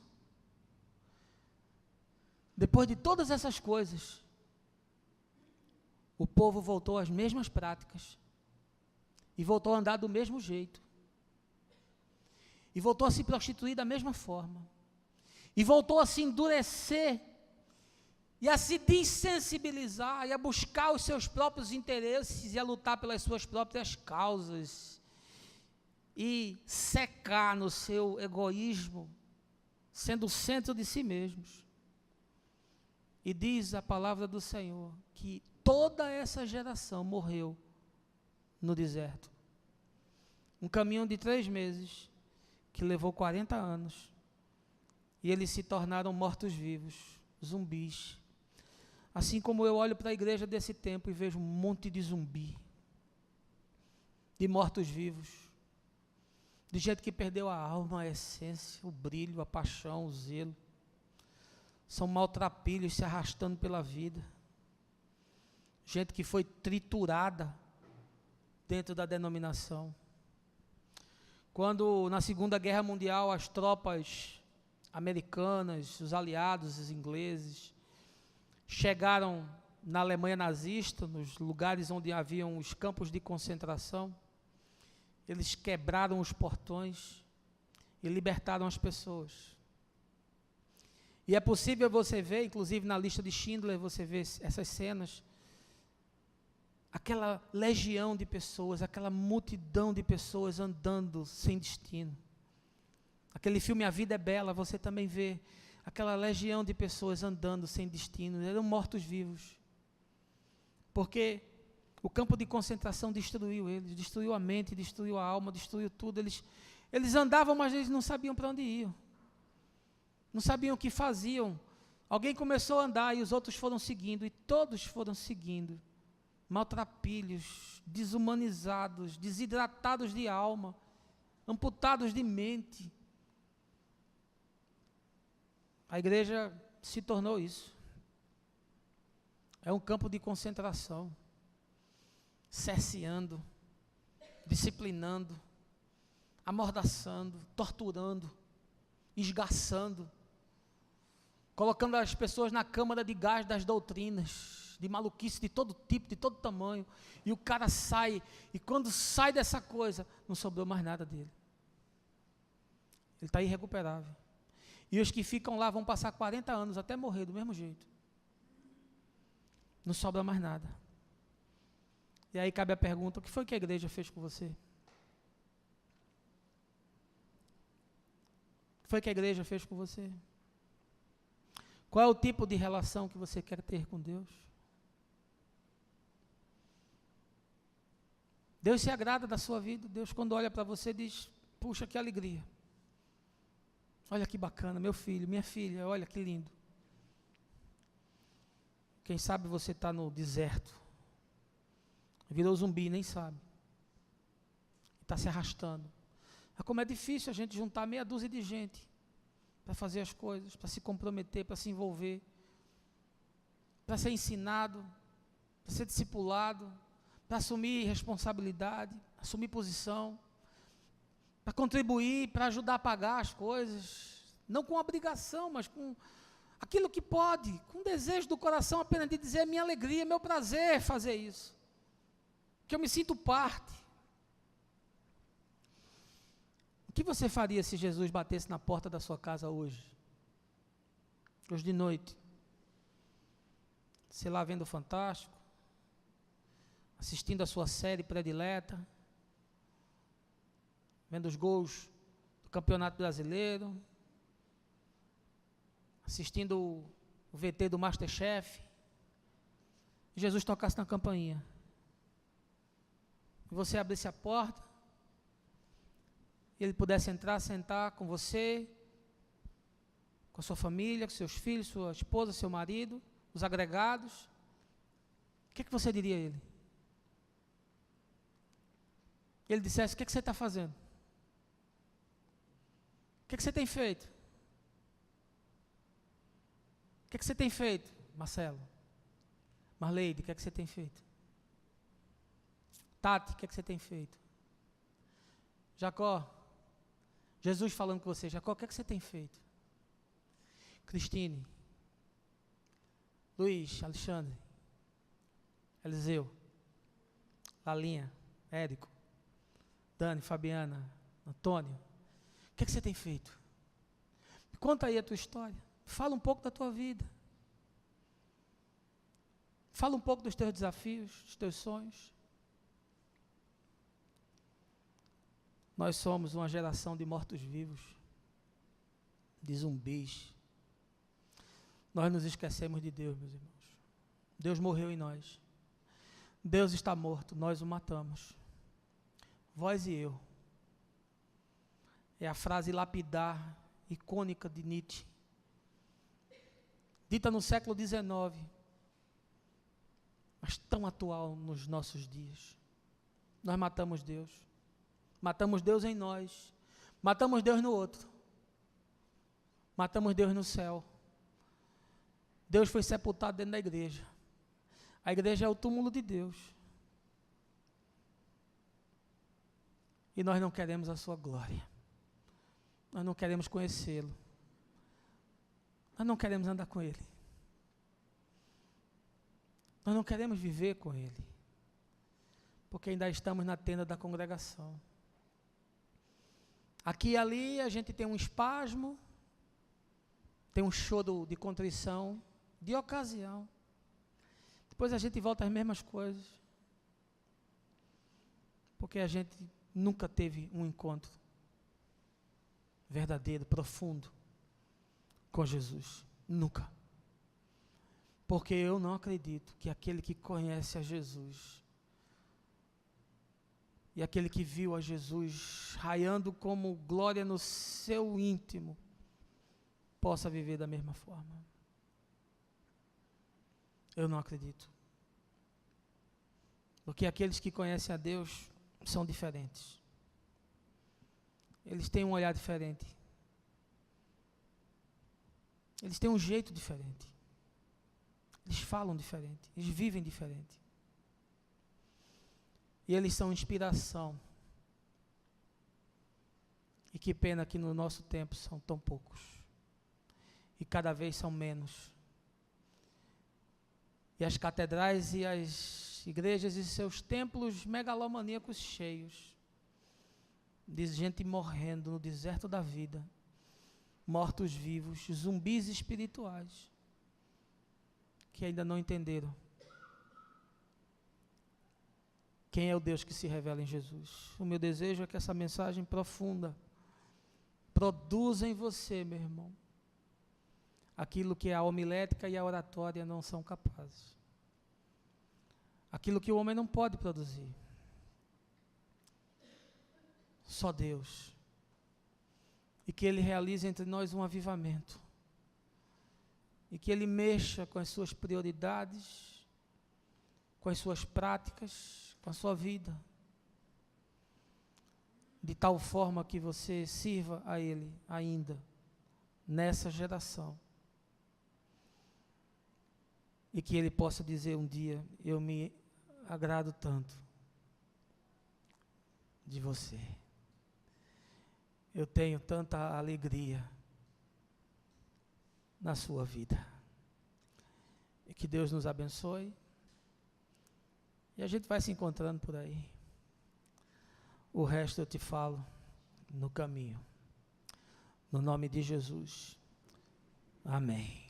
depois de todas essas coisas, o povo voltou às mesmas práticas, e voltou a andar do mesmo jeito, e voltou a se prostituir da mesma forma, e voltou a se endurecer, e a se desensibilizar, e a buscar os seus próprios interesses, e a lutar pelas suas próprias causas, e secar no seu egoísmo, sendo o centro de si mesmos. E diz a palavra do Senhor, que toda essa geração morreu no deserto. Um caminho de 3 meses, que levou 40 anos, e eles se tornaram mortos-vivos, zumbis. Assim como eu olho para a igreja desse tempo e vejo um monte de zumbi, de mortos-vivos, de gente que perdeu a alma, a essência, o brilho, a paixão, o zelo. São maltrapilhos se arrastando pela vida. Gente que foi triturada dentro da denominação. Quando na Segunda Guerra Mundial as tropas americanas, os aliados, os ingleses, chegaram na Alemanha nazista, nos lugares onde haviam os campos de concentração, eles quebraram os portões e libertaram as pessoas. E é possível você ver, inclusive na lista de Schindler, você vê essas cenas, aquela legião de pessoas, aquela multidão de pessoas andando sem destino. Aquele filme A Vida é Bela, você também vê aquela legião de pessoas andando sem destino, eram mortos-vivos. Porque o campo de concentração destruiu eles, destruiu a mente, destruiu a alma, destruiu tudo. Eles andavam, mas eles não sabiam para onde iam. Não sabiam o que faziam. Alguém começou a andar e os outros foram seguindo, e todos foram seguindo. Maltrapilhos, desumanizados, desidratados de alma, amputados de mente. A igreja se tornou isso. É um campo de concentração, cerceando, disciplinando, amordaçando, torturando, esgaçando, colocando as pessoas na câmara de gás das doutrinas, de maluquice de todo tipo, de todo tamanho, e o cara sai, e quando sai dessa coisa, não sobrou mais nada dele. Ele está irrecuperável. E os que ficam lá vão passar 40 anos até morrer do mesmo jeito. Não sobra mais nada. E aí cabe a pergunta: o que foi que a igreja fez com você? O que foi que a igreja fez com você? Qual é o tipo de relação que você quer ter com Deus? Deus se agrada da sua vida. Deus, quando olha para você, diz: puxa, que alegria. Olha que bacana, meu filho, minha filha, olha que lindo. Quem sabe você está no deserto, virou zumbi, nem sabe, está se arrastando. Mas como é difícil a gente juntar meia dúzia de gente para fazer as coisas, para se comprometer, para se envolver, para ser ensinado, para ser discipulado, para assumir responsabilidade, assumir posição, para contribuir, para ajudar a pagar as coisas, não com obrigação, mas com aquilo que pode, com desejo do coração apenas de dizer: é minha alegria, é meu prazer fazer isso, que eu me sinto parte. O que você faria se Jesus batesse na porta da sua casa hoje de noite? Sei lá, vendo o Fantástico, assistindo a sua série predileta, vendo os gols do Campeonato Brasileiro, assistindo o VT do Masterchef, e Jesus tocasse na campainha, e você abrisse a porta, e ele pudesse entrar, sentar com você, com a sua família, com seus filhos, sua esposa, seu marido, os agregados, o que você diria a ele? Ele dissesse: o que você está fazendo? O que você tem feito? O que você tem feito, Marcelo? Marleide, o que você tem feito? Tati, o que você tem feito? Jacó, Jesus falando com você: Jacó, o que você tem feito? Cristine, Luiz, Alexandre, Eliseu, Lalinha, Érico, Dani, Fabiana, Antônio, o que você tem feito? Conta aí a tua história, fala um pouco da tua vida, fala um pouco dos teus desafios, dos teus sonhos. Nós somos uma geração de mortos-vivos, de zumbis. Nós nos esquecemos de Deus, meus irmãos. Deus morreu em nós. Deus está morto, nós o matamos. Vós e eu. É a frase lapidar, icônica de Nietzsche, dita no século XIX, mas tão atual nos nossos dias. Nós matamos Deus. Matamos Deus em nós. Matamos Deus no outro. Matamos Deus no céu. Deus foi sepultado dentro da igreja. A igreja é o túmulo de Deus. E nós não queremos a sua glória. Nós não queremos conhecê-lo. Nós não queremos andar com ele. Nós não queremos viver com ele. Porque ainda estamos na tenda da congregação. Aqui e ali a gente tem um espasmo, tem um choro de contrição, de ocasião. Depois a gente volta às mesmas coisas. Porque a gente nunca teve um encontro verdadeiro, profundo com Jesus. Nunca. Porque eu não acredito que aquele que conhece a Jesus e aquele que viu a Jesus raiando como glória no seu íntimo possa viver da mesma forma. Eu não acredito. Porque aqueles que conhecem a Deus são diferentes. Eles têm um olhar diferente. Eles têm um jeito diferente. Eles falam diferente. Eles vivem diferente. E eles são inspiração. E que pena que no nosso tempo são tão poucos. E cada vez são menos. E as catedrais e as igrejas e seus templos megalomaníacos cheios de gente morrendo no deserto da vida, mortos-vivos, zumbis espirituais, que ainda não entenderam quem é o Deus que se revela em Jesus. O meu desejo é que essa mensagem profunda produza em você, meu irmão, aquilo que a homilética e a oratória não são capazes. Aquilo que o homem não pode produzir. Só Deus. E que Ele realize entre nós um avivamento. e que Ele mexa com as suas prioridades, com as suas práticas, com a sua vida, de tal forma que você sirva a Ele ainda nessa geração, e que Ele possa dizer um dia: eu me agrado tanto de você, eu tenho tanta alegria na sua vida. E que Deus nos abençoe, e a gente vai se encontrando por aí. O resto eu te falo no caminho. No nome de Jesus. Amém.